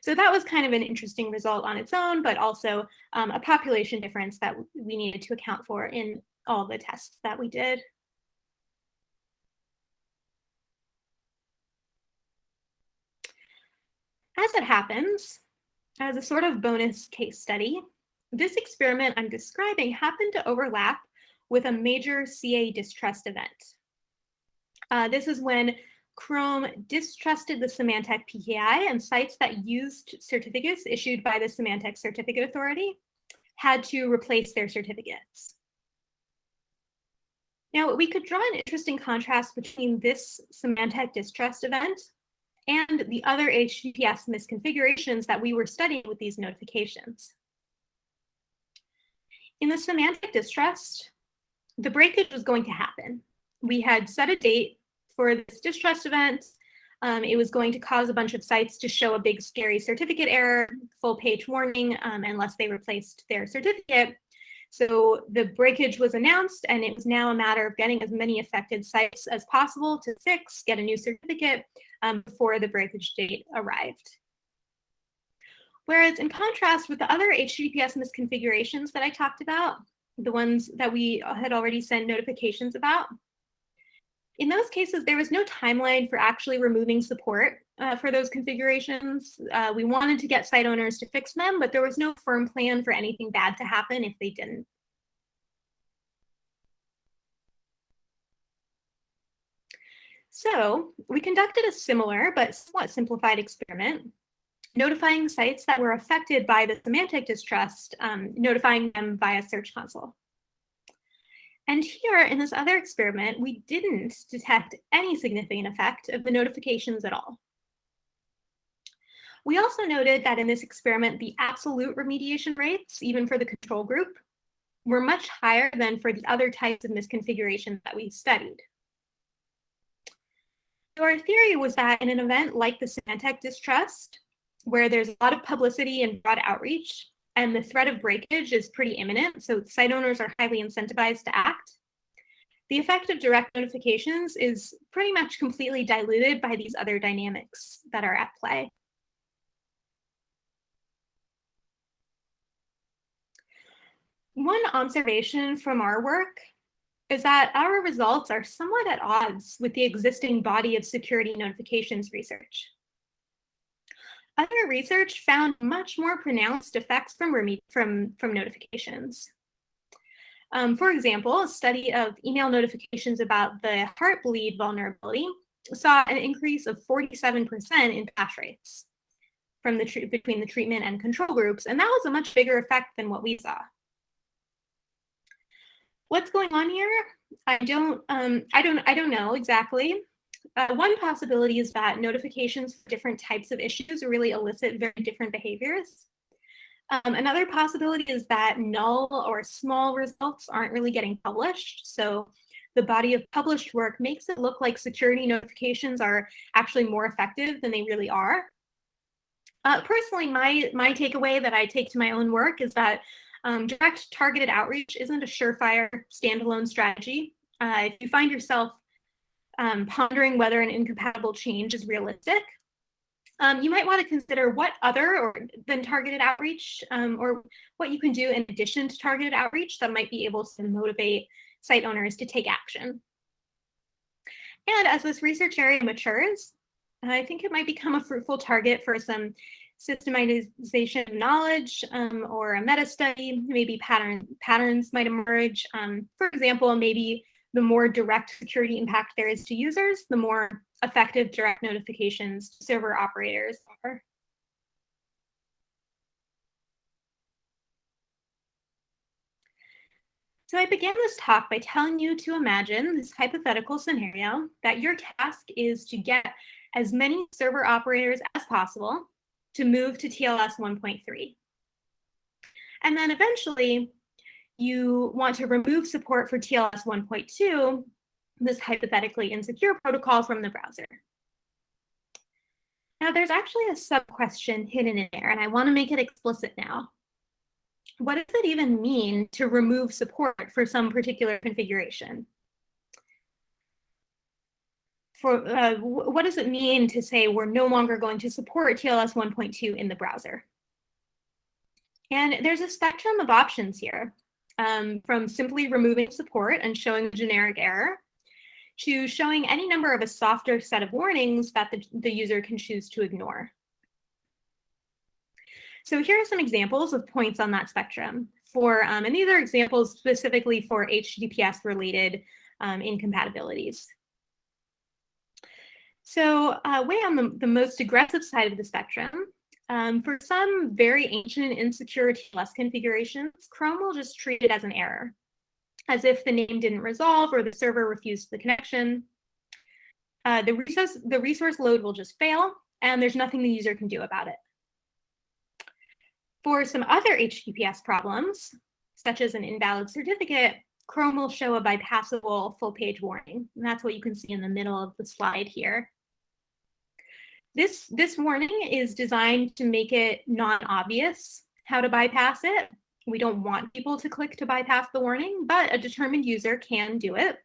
Speaker 17: So that was kind of an interesting result on its own, but also a population difference that we needed to account for in all the tests that we did. As it happens, as a sort of bonus case study, this experiment I'm describing happened to overlap with a major CA distrust event. This is when Chrome distrusted the Symantec PKI, and sites that used certificates issued by the Symantec Certificate Authority had to replace their certificates. Now, we could draw an interesting contrast between this Symantec distrust event and the other HTTPS misconfigurations that we were studying with these notifications. In the Symantec distrust, the breakage was going to happen. We had set a date for this distrust event. It was going to cause a bunch of sites to show a big scary certificate error, full page warning, unless they replaced their certificate. So the breakage was announced, and it was now a matter of getting as many affected sites as possible to fix, get a new certificate before the breakage date arrived. Whereas in contrast with the other HTTPS misconfigurations that I talked about, the ones that we had already sent notifications about, in those cases, there was no timeline for actually removing support for those configurations. We wanted to get site owners to fix them, but there was no firm plan for anything bad to happen if they didn't. So we conducted a similar but somewhat simplified experiment, notifying sites that were affected by the Symantec distrust, notifying them via Search Console. And here in this other experiment, we didn't detect any significant effect of the notifications at all. We also noted that in this experiment, the absolute remediation rates, even for the control group, were much higher than for the other types of misconfiguration that we studied. So our theory was that in an event like the Symantec distrust, where there's a lot of publicity and broad outreach, and the threat of breakage is pretty imminent, so site owners are highly incentivized to act, the effect of direct notifications is pretty much completely diluted by these other dynamics that are at play. One observation from our work is that our results are somewhat at odds with the existing body of security notifications research. Other research found much more pronounced effects from notifications. For example, a study of email notifications about the Heartbleed vulnerability saw an increase of 47% in pass rates from between the treatment and control groups, and that was a much bigger effect than what we saw. What's going on here? I don't know exactly. One possibility is that notifications for different types of issues really elicit very different behaviors. Another possibility is that null or small results aren't really getting published. So the body of published work makes it look like security notifications are actually more effective than they really are. Personally, my takeaway that I take to my own work is that direct targeted outreach isn't a surefire standalone strategy. If you find yourself pondering whether an incompatible change is realistic, you might want to consider what other than targeted outreach or what you can do in addition to targeted outreach that might be able to motivate site owners to take action. And as this research area matures, I think it might become a fruitful target for some systematization of knowledge or a meta study. Maybe patterns might emerge. For example, maybe the more direct security impact there is to users, the more effective direct notifications to server operators are. So I began this talk by telling you to imagine this hypothetical scenario that your task is to get as many server operators as possible to move to TLS 1.3. And then eventually, you want to remove support for TLS 1.2, this hypothetically insecure protocol, from the browser. Now, there's actually a sub-question hidden in there, and I want to make it explicit now. What does it even mean to remove support for some particular configuration? What does it mean to say we're no longer going to support TLS 1.2 in the browser? And there's a spectrum of options here, from simply removing support and showing a generic error to showing any number of a softer set of warnings that the user can choose to ignore. So here are some examples of points on that spectrum and these are examples specifically for HTTPS related incompatibilities. So way on the most aggressive side of the spectrum, for some very ancient and insecure TLS configurations, Chrome will just treat it as an error, as if the name didn't resolve or the server refused the connection. The resource load will just fail, and there's nothing the user can do about it. For some other HTTPS problems, such as an invalid certificate, Chrome will show a bypassable full page warning. And that's what you can see in the middle of the slide here. This warning is designed to make it non-obvious how to bypass it. We don't want people to click to bypass the warning, but a determined user can do it.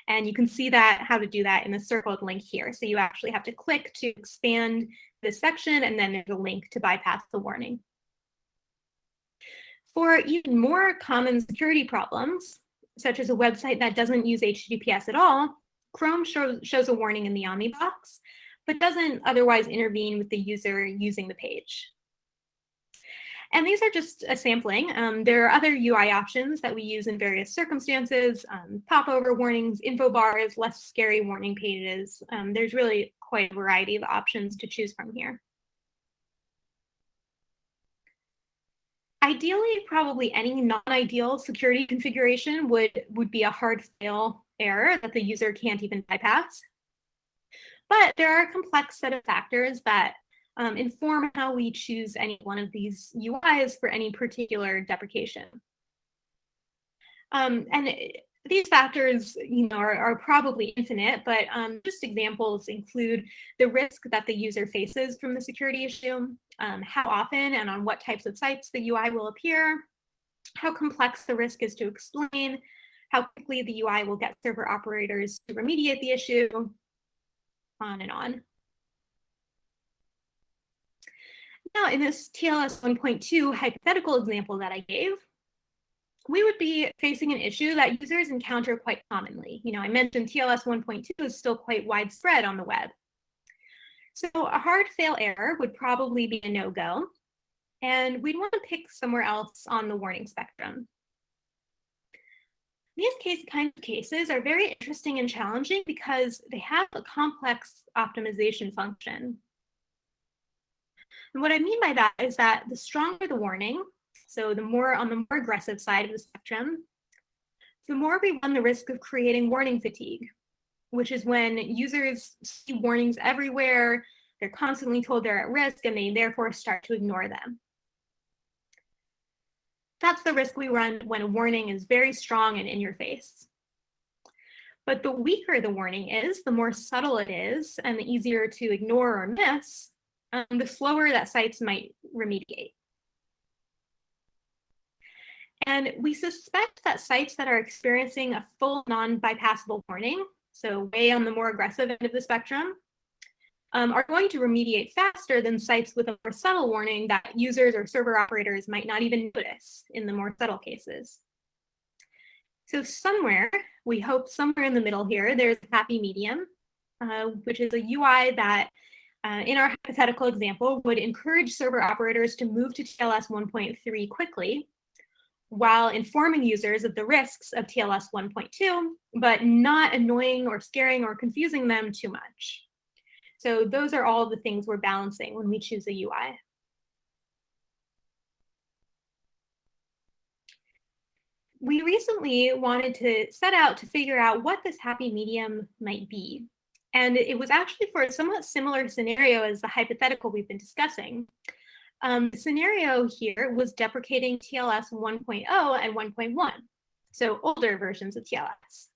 Speaker 17: And you can see how to do that in the circled link here. So you actually have to click to expand this section, and then there's a link to bypass the warning. For even more common security problems, such as a website that doesn't use HTTPS at all, Chrome shows a warning in the Omni box, but doesn't otherwise intervene with the user using the page. And these are just a sampling. There are other UI options that we use in various circumstances, popover warnings, info bars, less scary warning pages. There's really quite a variety of options to choose from here. Ideally, probably any non-ideal security configuration would be a hard fail error that the user can't even bypass. But there are a complex set of factors that inform how we choose any one of these UIs for any particular deprecation. And these factors, are probably infinite, but just examples include the risk that the user faces from the security issue, how often and on what types of sites the UI will appear, how complex the risk is to explain, how quickly the UI will get server operators to remediate the issue, on and on. Now, in this TLS 1.2 hypothetical example that I gave, we would be facing an issue that users encounter quite commonly. I mentioned TLS 1.2 is still quite widespread on the web. So a hard fail error would probably be a no-go, and we'd want to pick somewhere else on the warning spectrum. These kinds of cases are very interesting and challenging because they have a complex optimization function. And what I mean by that is that the stronger the warning, so on the more aggressive side of the spectrum, the more we run the risk of creating warning fatigue, which is when users see warnings everywhere, they're constantly told they're at risk, and they therefore start to ignore them. That's the risk we run when a warning is very strong and in your face. But the weaker the warning is, the more subtle it is, and the easier to ignore or miss, the slower that sites might remediate. And we suspect that sites that are experiencing a full non-bypassable warning, so way on the more aggressive end of the spectrum, are going to remediate faster than sites with a more subtle warning that users or server operators might not even notice in the more subtle cases. So somewhere, we hope somewhere in the middle here, there's a happy medium, which is a UI that, in our hypothetical example, would encourage server operators to move to TLS 1.3 quickly, while informing users of the risks of TLS 1.2, but not annoying or scaring or confusing them too much. So those are all the things we're balancing when we choose a UI. We recently wanted to set out to figure out what this happy medium might be. And it was actually for a somewhat similar scenario as the hypothetical we've been discussing. The scenario here was deprecating TLS 1.0 and 1.1, so older versions of TLS.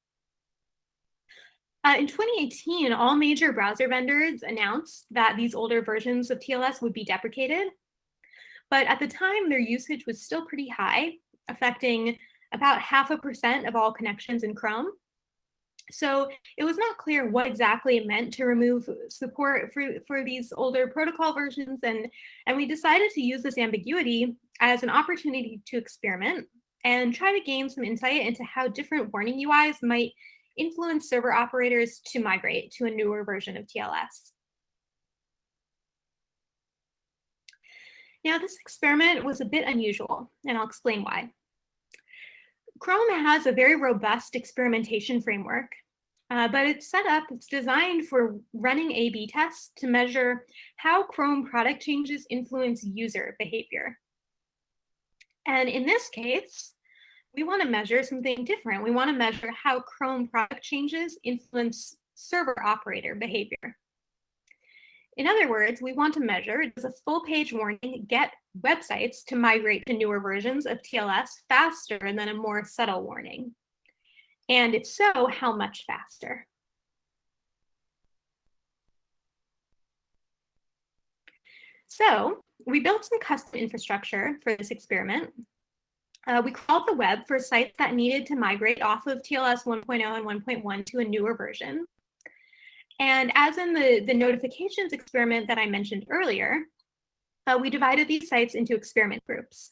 Speaker 17: In 2018, all major browser vendors announced that these older versions of TLS would be deprecated. But at the time, their usage was still pretty high, affecting about 0.5% of all connections in Chrome. So it was not clear what exactly it meant to remove support for these older protocol versions. And we decided to use this ambiguity as an opportunity to experiment and try to gain some insight into how different warning UIs might influence server operators to migrate to a newer version of TLS. Now, this experiment was a bit unusual, and I'll explain why. Chrome has a very robust experimentation framework, but it's designed for running A/B tests to measure how Chrome product changes influence user behavior. And in this case, we want to measure something different. We want to measure how Chrome product changes influence server operator behavior. In other words, we want to measure, does a full page warning get websites to migrate to newer versions of TLS faster than a more subtle warning? And if so, how much faster? So we built some custom infrastructure for this experiment. We crawled the web for sites that needed to migrate off of TLS 1.0 and 1.1 to a newer version. And as in the notifications experiment that I mentioned earlier, we divided these sites into experiment groups.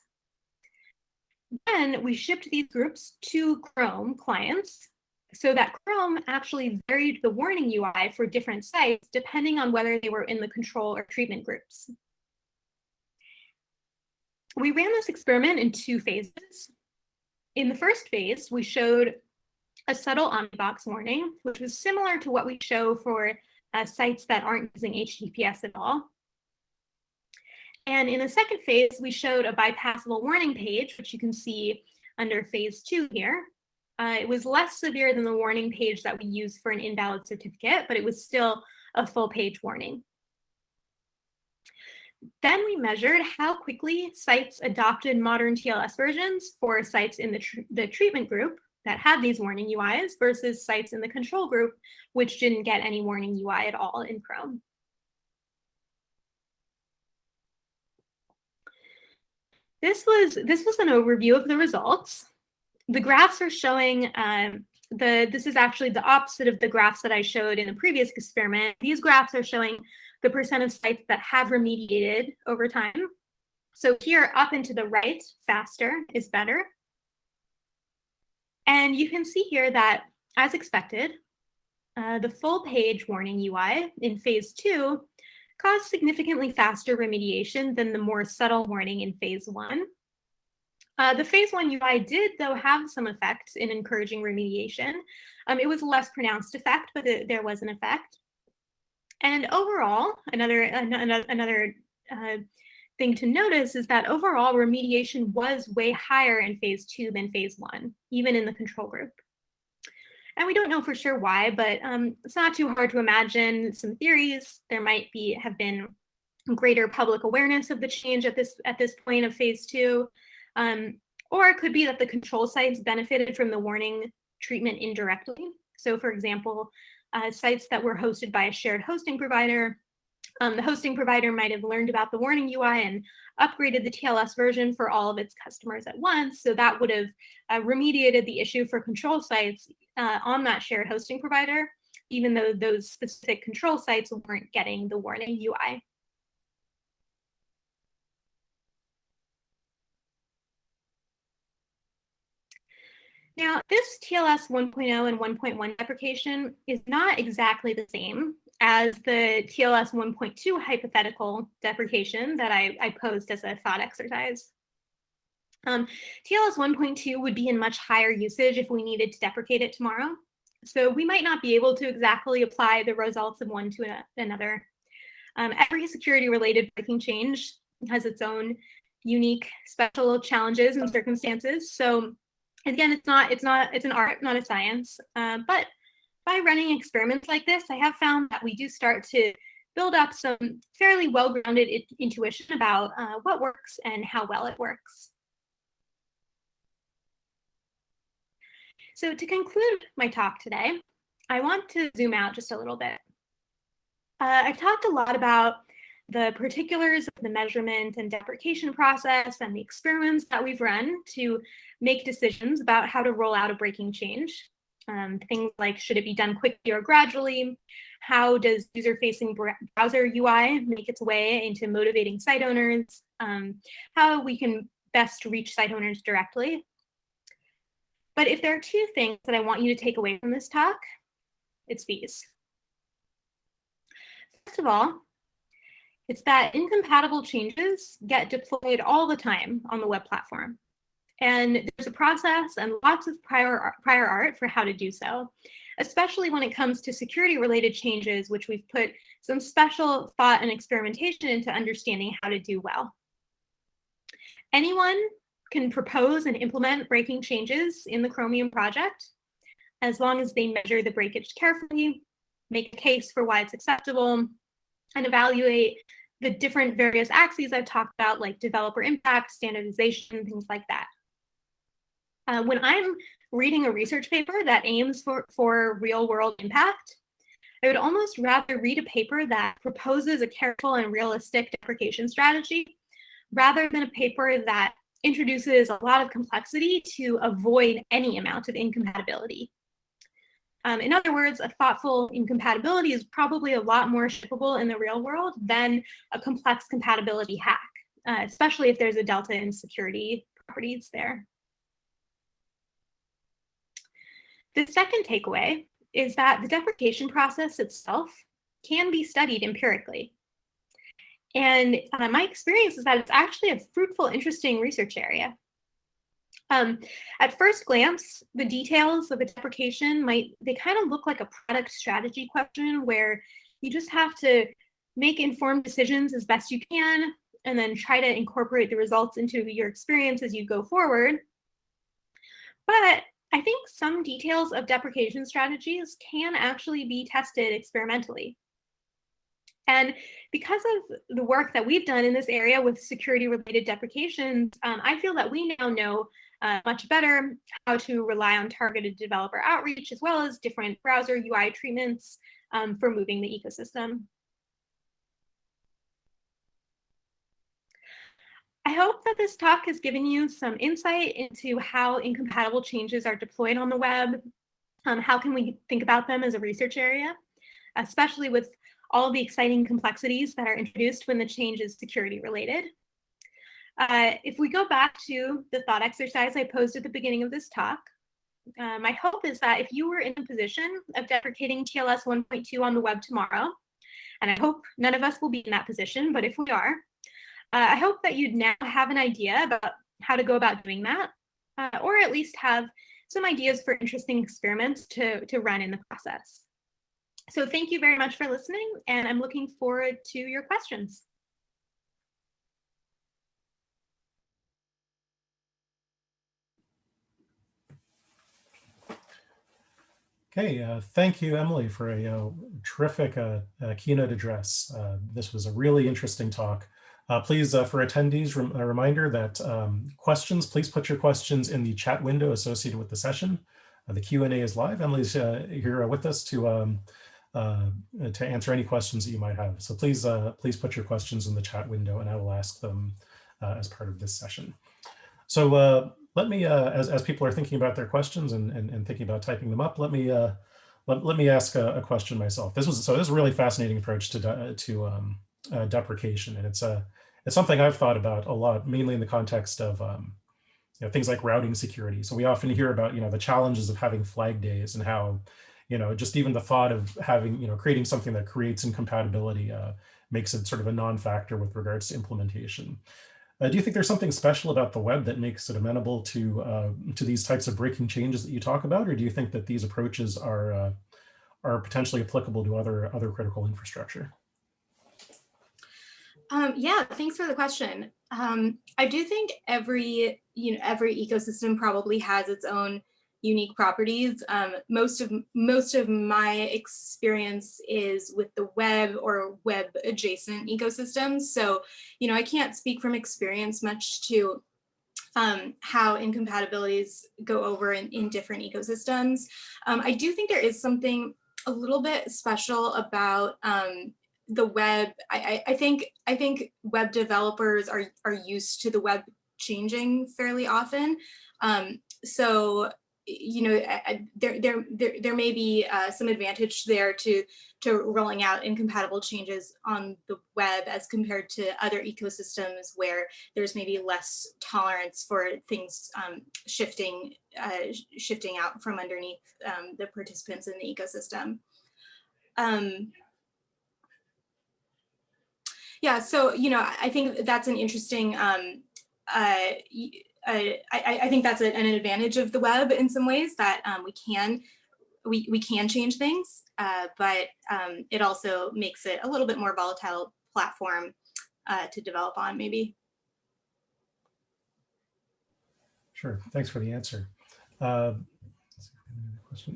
Speaker 17: Then we shipped these groups to Chrome clients so that Chrome actually varied the warning UI for different sites depending on whether they were in the control or treatment groups. We ran this experiment in 2 phases. In the first phase, we showed a subtle omnibox warning, which was similar to what we show for sites that aren't using HTTPS at all. And in the second phase, we showed a bypassable warning page, which you can see under phase 2 here. It was less severe than the warning page that we used for an invalid certificate, but it was still a full page warning. Then we measured how quickly sites adopted modern TLS versions for sites in the treatment group that had these warning UIs versus sites in the control group, which didn't get any warning UI at all in Chrome. This was an overview of the results. The graphs are showing, this is actually the opposite of the graphs that I showed in the previous experiment. These graphs are showing the percent of sites that have remediated over time. So here up and to the right, faster is better. And you can see here that, as expected, the full page warning UI in phase 2 caused significantly faster remediation than the more subtle warning in phase 1. The phase 1 UI did, though, have some effects in encouraging remediation. It was a less pronounced effect, but there was an effect. And overall, another thing to notice is that overall remediation was way higher in phase 2 than phase 1, even in the control group. And we don't know for sure why, but it's not too hard to imagine some theories. There might have been greater public awareness of the change at this point of phase 2. Or it could be that the control sites benefited from the warning treatment indirectly. So for example, sites that were hosted by a shared hosting provider, the hosting provider might have learned about the warning UI and upgraded the TLS version for all of its customers at once. So that would have remediated the issue for control sites on that shared hosting provider, even though those specific control sites weren't getting the warning UI. Now, this TLS 1.0 and 1.1 deprecation is not exactly the same as the TLS 1.2 hypothetical deprecation that I posed as a thought exercise. TLS 1.2 would be in much higher usage if we needed to deprecate it tomorrow. So we might not be able to exactly apply the results of one to another. Every security-related breaking change has its own unique special challenges and circumstances. So again, it's an art, not a science. But by running experiments like this, I have found that we do start to build up some fairly well-grounded intuition about what works and how well it works. So to conclude my talk today, I want to zoom out just a little bit. I've talked a lot about the particulars of the measurement and deprecation process and the experiments that we've run to make decisions about how to roll out a breaking change. Things like, should it be done quickly or gradually? How does user-facing browser UI make its way into motivating site owners? How we can best reach site owners directly? But if there are two things that I want you to take away from this talk, it's these. First of all, it's that incompatible changes get deployed all the time on the web platform. And there's a process and lots of prior art for how to do so, especially when it comes to security-related changes, which we've put some special thought and experimentation into understanding how to do well. Anyone can propose and implement breaking changes in the Chromium project, as long as they measure the breakage carefully, make a case for why it's acceptable, and evaluate the different various axes I've talked about, like developer impact, standardization, things like that. When I'm reading a research paper that aims for real-world impact, I would almost rather read a paper that proposes a careful and realistic deprecation strategy, rather than a paper that introduces a lot of complexity to avoid any amount of incompatibility. In other words, a thoughtful incompatibility is probably a lot more shippable in the real world than a complex compatibility hack, especially if there's a delta in security properties there. The second takeaway is that the deprecation process itself can be studied empirically. And my experience is that it's actually a fruitful, interesting research area. At first glance, the details of a deprecation they kind of look like a product strategy question where you just have to make informed decisions as best you can and then try to incorporate the results into your experience as you go forward. But I think some details of deprecation strategies can actually be tested experimentally. And because of the work that we've done in this area with security-related deprecations, I feel that we now know much better how to rely on targeted developer outreach, as well as different browser UI treatments for moving the ecosystem. I hope that this talk has given you some insight into how incompatible changes are deployed on the web. How can we think about them as a research area, especially with all the exciting complexities that are introduced when the change is security related. If we go back to the thought exercise I posed at the beginning of this talk, my hope is that if you were in the position of deprecating TLS 1.2 on the web tomorrow, and I hope none of us will be in that position, but if we are, I hope that you'd now have an idea about how to go about doing that, or at least have some ideas for interesting experiments to run in the process. So thank you very much for listening, and I'm looking forward to your questions.
Speaker 1: Okay, thank you, Emily, for a terrific keynote address. This was a really interesting talk. Please, for attendees, a reminder that questions, please put your questions in the chat window associated with the session. The Q&A is live. Emily's here with us to answer any questions that you might have. So please, please put your questions in the chat window, and I will ask them as part of this session. So let me, as people are thinking about their questions and thinking about typing them up, let me ask a question myself. This is a really fascinating approach to deprecation, and it's something I've thought about a lot, mainly in the context of things like routing security. So we often hear about the challenges of having flag days, and how just even the thought of having creating something that creates incompatibility makes it sort of a non-factor with regards to implementation. Do you think there's something special about the web that makes it amenable to these types of breaking changes that you talk about, or do you think that these approaches are potentially applicable to other critical infrastructure?
Speaker 17: Yeah, thanks for the question. I do think every ecosystem probably has its own unique properties. Most of my experience is with the web or web adjacent ecosystems. So, I can't speak from experience much to how incompatibilities go over in different ecosystems. I do think there is something a little bit special about the web. I think web developers are used to the web changing fairly often. So there may be some advantage there to rolling out incompatible changes on the web as compared to other ecosystems where there's maybe less tolerance for things shifting out from underneath the participants in the ecosystem. Yeah, so I think that's an interesting. I think that's an advantage of the web in some ways, that we can change things, but it also makes it a little bit more volatile platform to develop on, maybe.
Speaker 1: Sure, thanks for the answer.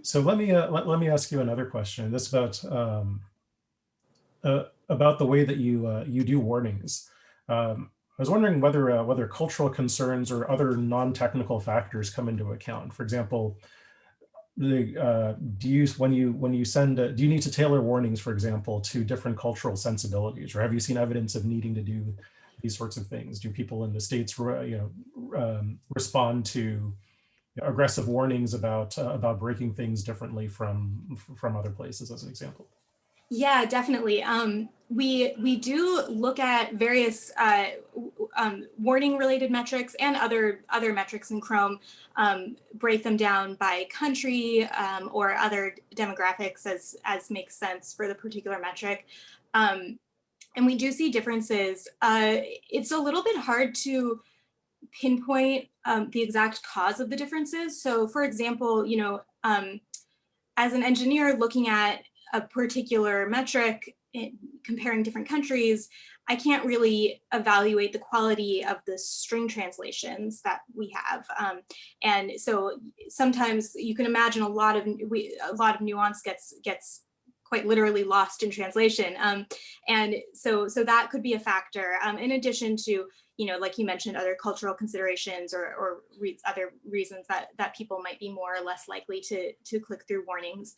Speaker 1: So let me ask you another question. This about the way that you do warnings. I was wondering whether cultural concerns or other non-technical factors come into account. For example, do you need to tailor warnings, for example, to different cultural sensibilities, or have you seen evidence of needing to do these sorts of things? Do people in the States, respond to aggressive warnings about breaking things differently from other places, as an example?
Speaker 17: Yeah, definitely. We do look at various warning-related metrics and other metrics in Chrome, break them down by country or other demographics as makes sense for the particular metric. And we do see differences. It's a little bit hard to pinpoint the exact cause of the differences. So, for example, as an engineer looking at a particular metric, comparing different countries, I can't really evaluate the quality of the string translations that we have. And so sometimes you can imagine a lot of nuance gets quite literally lost in translation. And so that could be a factor, in addition to, like you mentioned, other cultural considerations or other reasons that people might be more or less likely to click through warnings.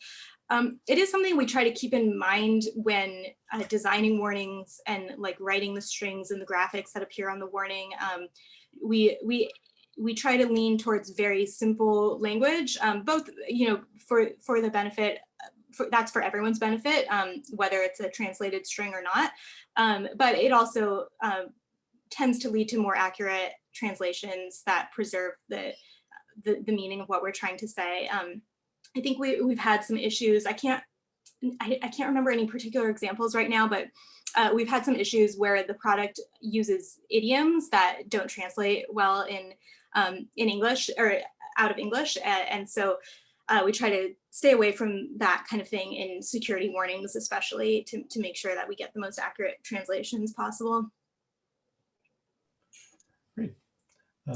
Speaker 17: It is something we try to keep in mind when designing warnings and like writing the strings and the graphics that appear on the warning. We try to lean towards very simple language, both for the benefit. That's for everyone's benefit, whether it's a translated string or not. But it also tends to lead to more accurate translations that preserve the meaning of what we're trying to say. I think we've had some issues. I can't I can't remember any particular examples right now, but we've had some issues where the product uses idioms that don't translate well in English or out of English. And so we try to stay away from that kind of thing in security warnings, especially to make sure that we get the most accurate translations possible.
Speaker 1: Great,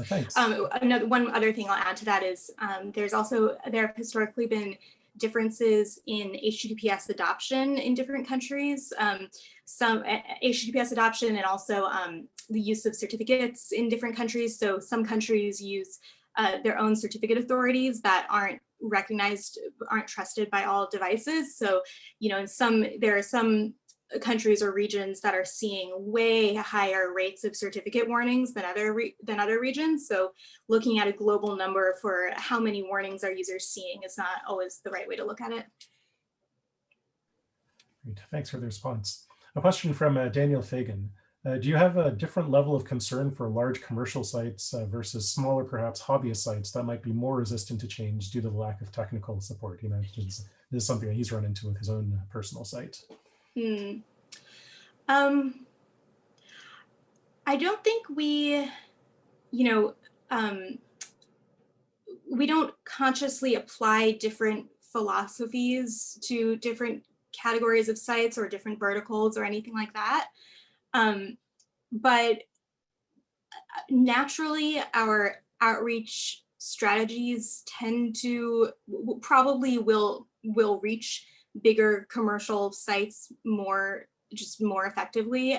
Speaker 1: thanks.
Speaker 17: One other thing I'll add to that is there have historically been differences in HTTPS adoption in different countries. Some HTTPS adoption and also the use of certificates in different countries. So some countries use their own certificate authorities that aren't recognized, aren't trusted by all devices. So, you know, there are some countries or regions that are seeing way higher rates of certificate warnings than other regions. So looking at a global number for how many warnings are users seeing is not always the right way to look at it.
Speaker 1: Great, thanks for the response. A question from Daniel Fagan. Do you have a different level of concern for large commercial sites versus smaller, perhaps hobbyist sites that might be more resistant to change due to the lack of technical support? He mentions this is something that he's run into with his own personal site.
Speaker 17: I don't think we don't consciously apply different philosophies to different categories of sites or different verticals or anything like that. But naturally, our outreach strategies tend to probably will reach bigger commercial sites more effectively.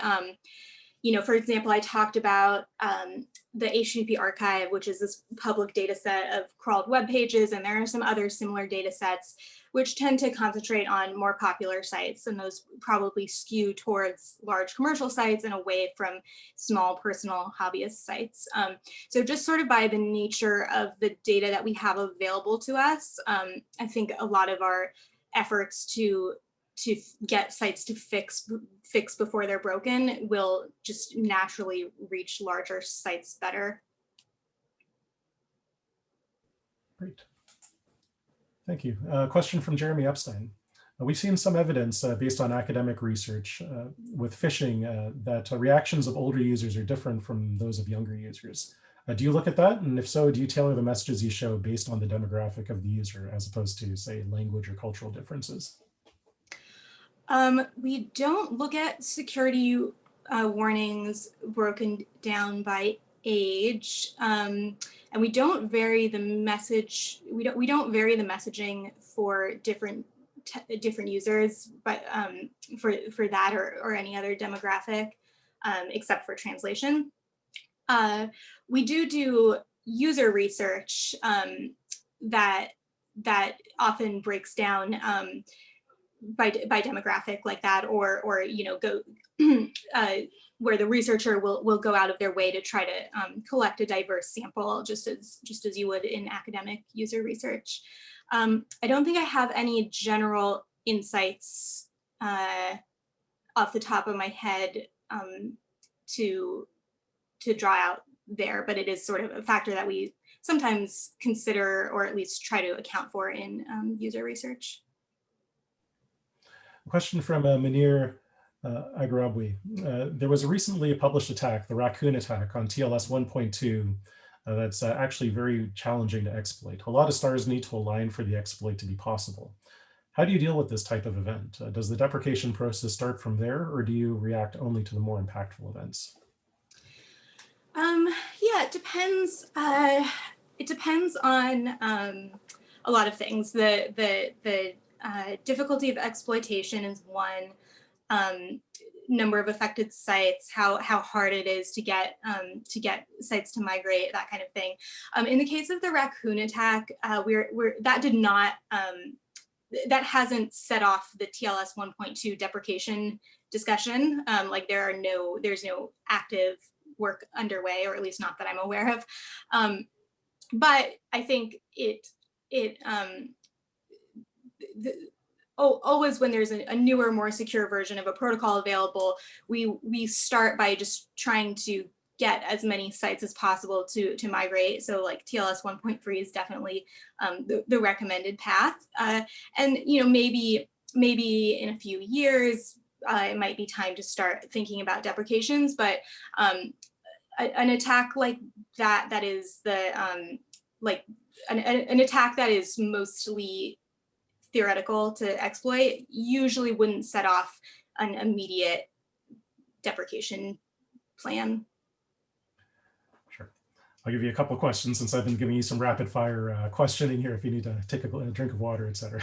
Speaker 17: You know, for example, I talked about the HTTP archive, which is this public data set of crawled web pages, and there are some other similar data sets which tend to concentrate on more popular sites, and those probably skew towards large commercial sites and away from small personal hobbyist sites. So just sort of by the nature of the data that we have available to us, I think a lot of our efforts to get sites to fix before they're broken will just naturally reach larger sites better.
Speaker 1: Great. Thank you. Question from Jeremy Epstein. We've seen some evidence based on academic research with phishing that reactions of older users are different from those of younger users. Do you look at that? And if so, do you tailor the messages you show based on the demographic of the user as opposed to, say, language or cultural differences?
Speaker 17: We don't look at security warnings broken down by age, and we don't vary the message. We don't vary the messaging for different users, but for that or any other demographic, except for translation. We do user research that often breaks down by demographic like that, or you know, go where the researcher will go out of their way to try to collect a diverse sample, just as you would in academic user research. I don't think I have any general insights off the top of my head to draw out there, but it is sort of a factor that we sometimes consider or at least try to account for in user research.
Speaker 1: A question from Munir Agrabwi. There was a recently published attack, the Raccoon attack on TLS 1.2, that's actually very challenging to exploit. A lot of stars need to align for the exploit to be possible. How do you deal with this type of event? Does the deprecation process start from there, or do you react only to the more impactful events?
Speaker 17: Yeah, it depends. It depends on a lot of things. The difficulty of exploitation is one. Number of affected sites, how hard it is to get sites to migrate, that kind of thing. In the case of the Raccoon attack, that hasn't set off the TLS 1.2 deprecation discussion. Like there's no active work underway, or at least not that I'm aware of. But I think always when there's a newer, more secure version of a protocol available, we start by just trying to get as many sites as possible to migrate. So like TLS 1.3 is definitely the recommended path. And you know, maybe maybe in a few years, it might be time to start thinking about deprecations, but an attack like that is the, like an attack that is mostly theoretical to exploit usually wouldn't set off an immediate deprecation plan. Sure.
Speaker 1: I'll give you a couple of questions since I've been giving you some rapid fire questioning here if you need to take a drink of water, etc.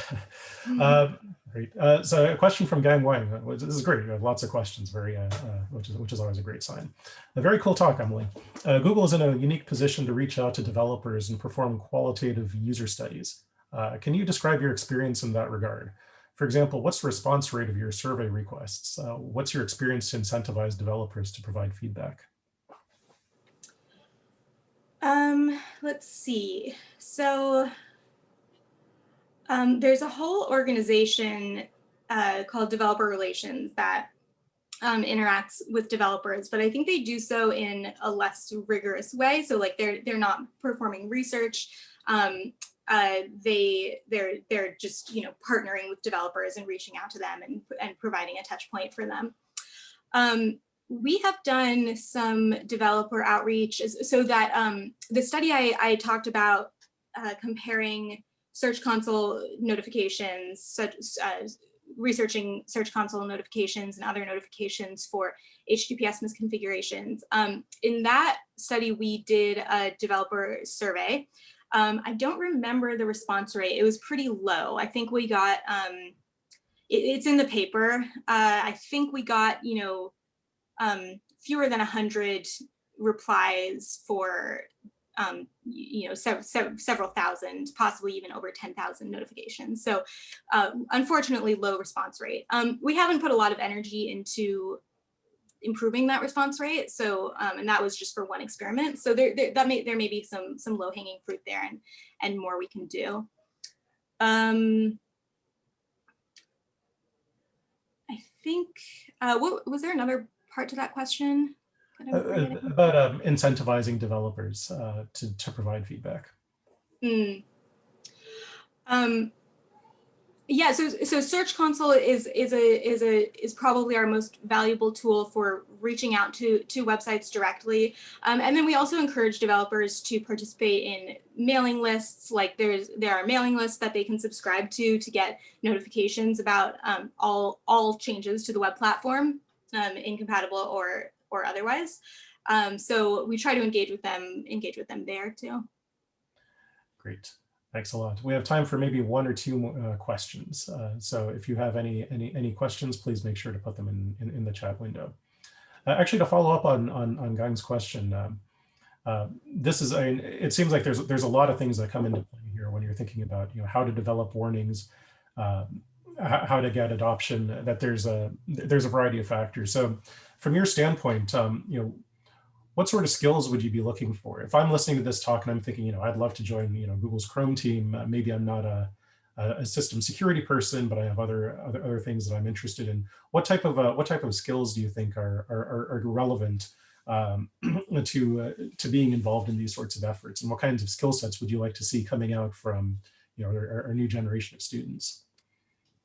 Speaker 1: Great. So a question from Gang Wang. This is great. You have lots of questions, which is always a great sign. A very cool talk, Emily. Google is in a unique position to reach out to developers and perform qualitative user studies. Can you describe your experience in that regard? For example, what's the response rate of your survey requests? What's your experience to incentivize developers to provide feedback?
Speaker 17: Let's see. So there's a whole organization called Developer Relations that interacts with developers, but I think they do so in a less rigorous way. So like they're not performing research. They're just, you know, partnering with developers and reaching out to them and providing a touch point for them. We have done some developer outreach so that the study I talked about comparing Search Console notifications, researching Search Console notifications and other notifications for HTTPS misconfigurations. In that study, we did a developer survey. I don't remember the response rate. It was pretty low. I think we got, it's in the paper. I think we got, you know, fewer than 100 replies for, you know, several thousand, possibly even over 10,000 notifications. So unfortunately, low response rate. We haven't put a lot of energy into improving that response rate. So, and that was just for one experiment. So there may be some low hanging fruit there and more we can do. I think, what was there another part to that question?
Speaker 1: About incentivizing developers to provide feedback.
Speaker 17: Yeah, so Search Console is probably our most valuable tool for reaching out to websites directly, and then we also encourage developers to participate in mailing lists. Like there are mailing lists that they can subscribe to get notifications about all changes to the web platform, incompatible or otherwise. So we try to engage with them there too.
Speaker 1: Great. Thanks a lot. We have time for maybe one or two more questions. So if you have any questions, please make sure to put them in the chat window. Actually, to follow up on Gang's question, this is, it seems like there's a lot of things that come into play here when you're thinking about, you know, how to develop warnings, how to get adoption. That there's a variety of factors. So from your standpoint, you know, what sort of skills would you be looking for? If I'm listening to this talk and I'm thinking, you know, I'd love to join, you know, Google's Chrome team. Maybe I'm not a system security person, but I have other things that I'm interested in. What type of skills do you think are relevant to being involved in these sorts of efforts? And what kinds of skill sets would you like to see coming out from, you know, our new generation of students?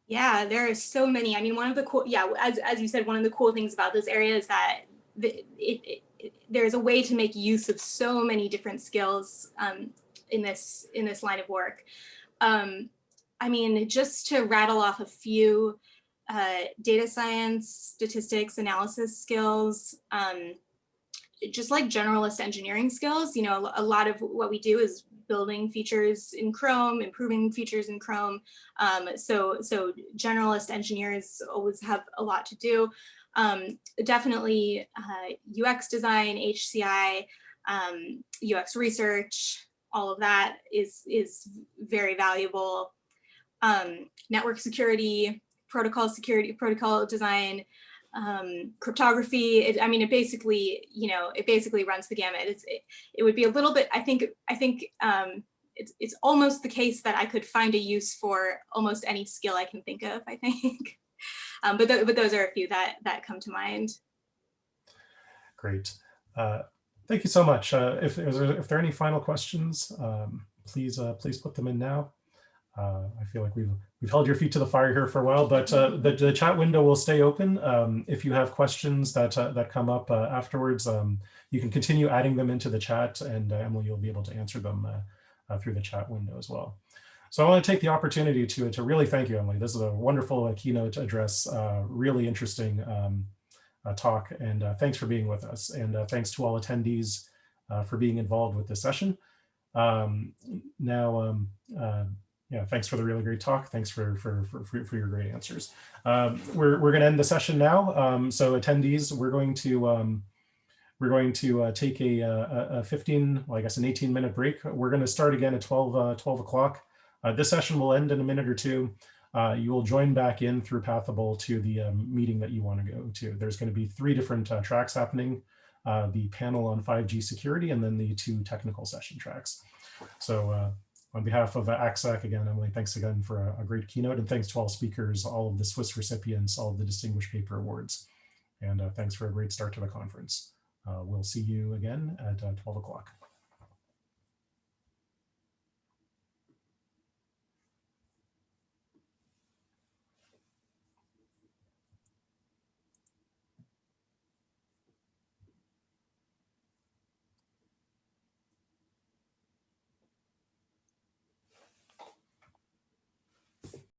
Speaker 17: Yeah, there are so many. I mean, one of the cool, yeah, as you said, one of the cool things about this area is that there's a way to make use of so many different skills in this line of work. I mean, just to rattle off a few, data science, statistics, analysis skills, just like generalist engineering skills. You know, a lot of what we do is building features in Chrome, improving features in Chrome. So generalist engineers always have a lot to do. Definitely UX design, HCI, UX research, all of that is very valuable. Network security, protocol design, cryptography. It basically, you know, it basically runs the gamut. It would be a little bit, I think it's almost the case that I could find a use for almost any skill I can think of, I think. But those are a few that come to mind.
Speaker 1: Great. Thank you so much. If there are any final questions, please put them in now. I feel like we've held your feet to the fire here for a while, but the chat window will stay open. If you have questions that come up afterwards, you can continue adding them into the chat, and Emily, you'll be able to answer them through the chat window as well. So I want to take the opportunity to really thank you, Emily. This is a wonderful keynote address, really interesting talk, and thanks for being with us. And thanks to all attendees for being involved with this session. Yeah, thanks for the really great talk. Thanks for your great answers. We're going to end the session now. So attendees, we're going to take a 15, well, I guess an 18-minute break. We're going to start again at 12 o'clock. This session will end in a minute or two. You will join back in through Pathable to the meeting that you want to go to. There's going to be 3 different tracks happening, the panel on 5G security, and then the 2 technical session tracks. So on behalf of ACSAC, again, Emily, thanks again for a great keynote, and thanks to all speakers, all of the Swiss recipients, all of the Distinguished Paper Awards. And thanks for a great start to the conference. We'll see you again at 12 o'clock.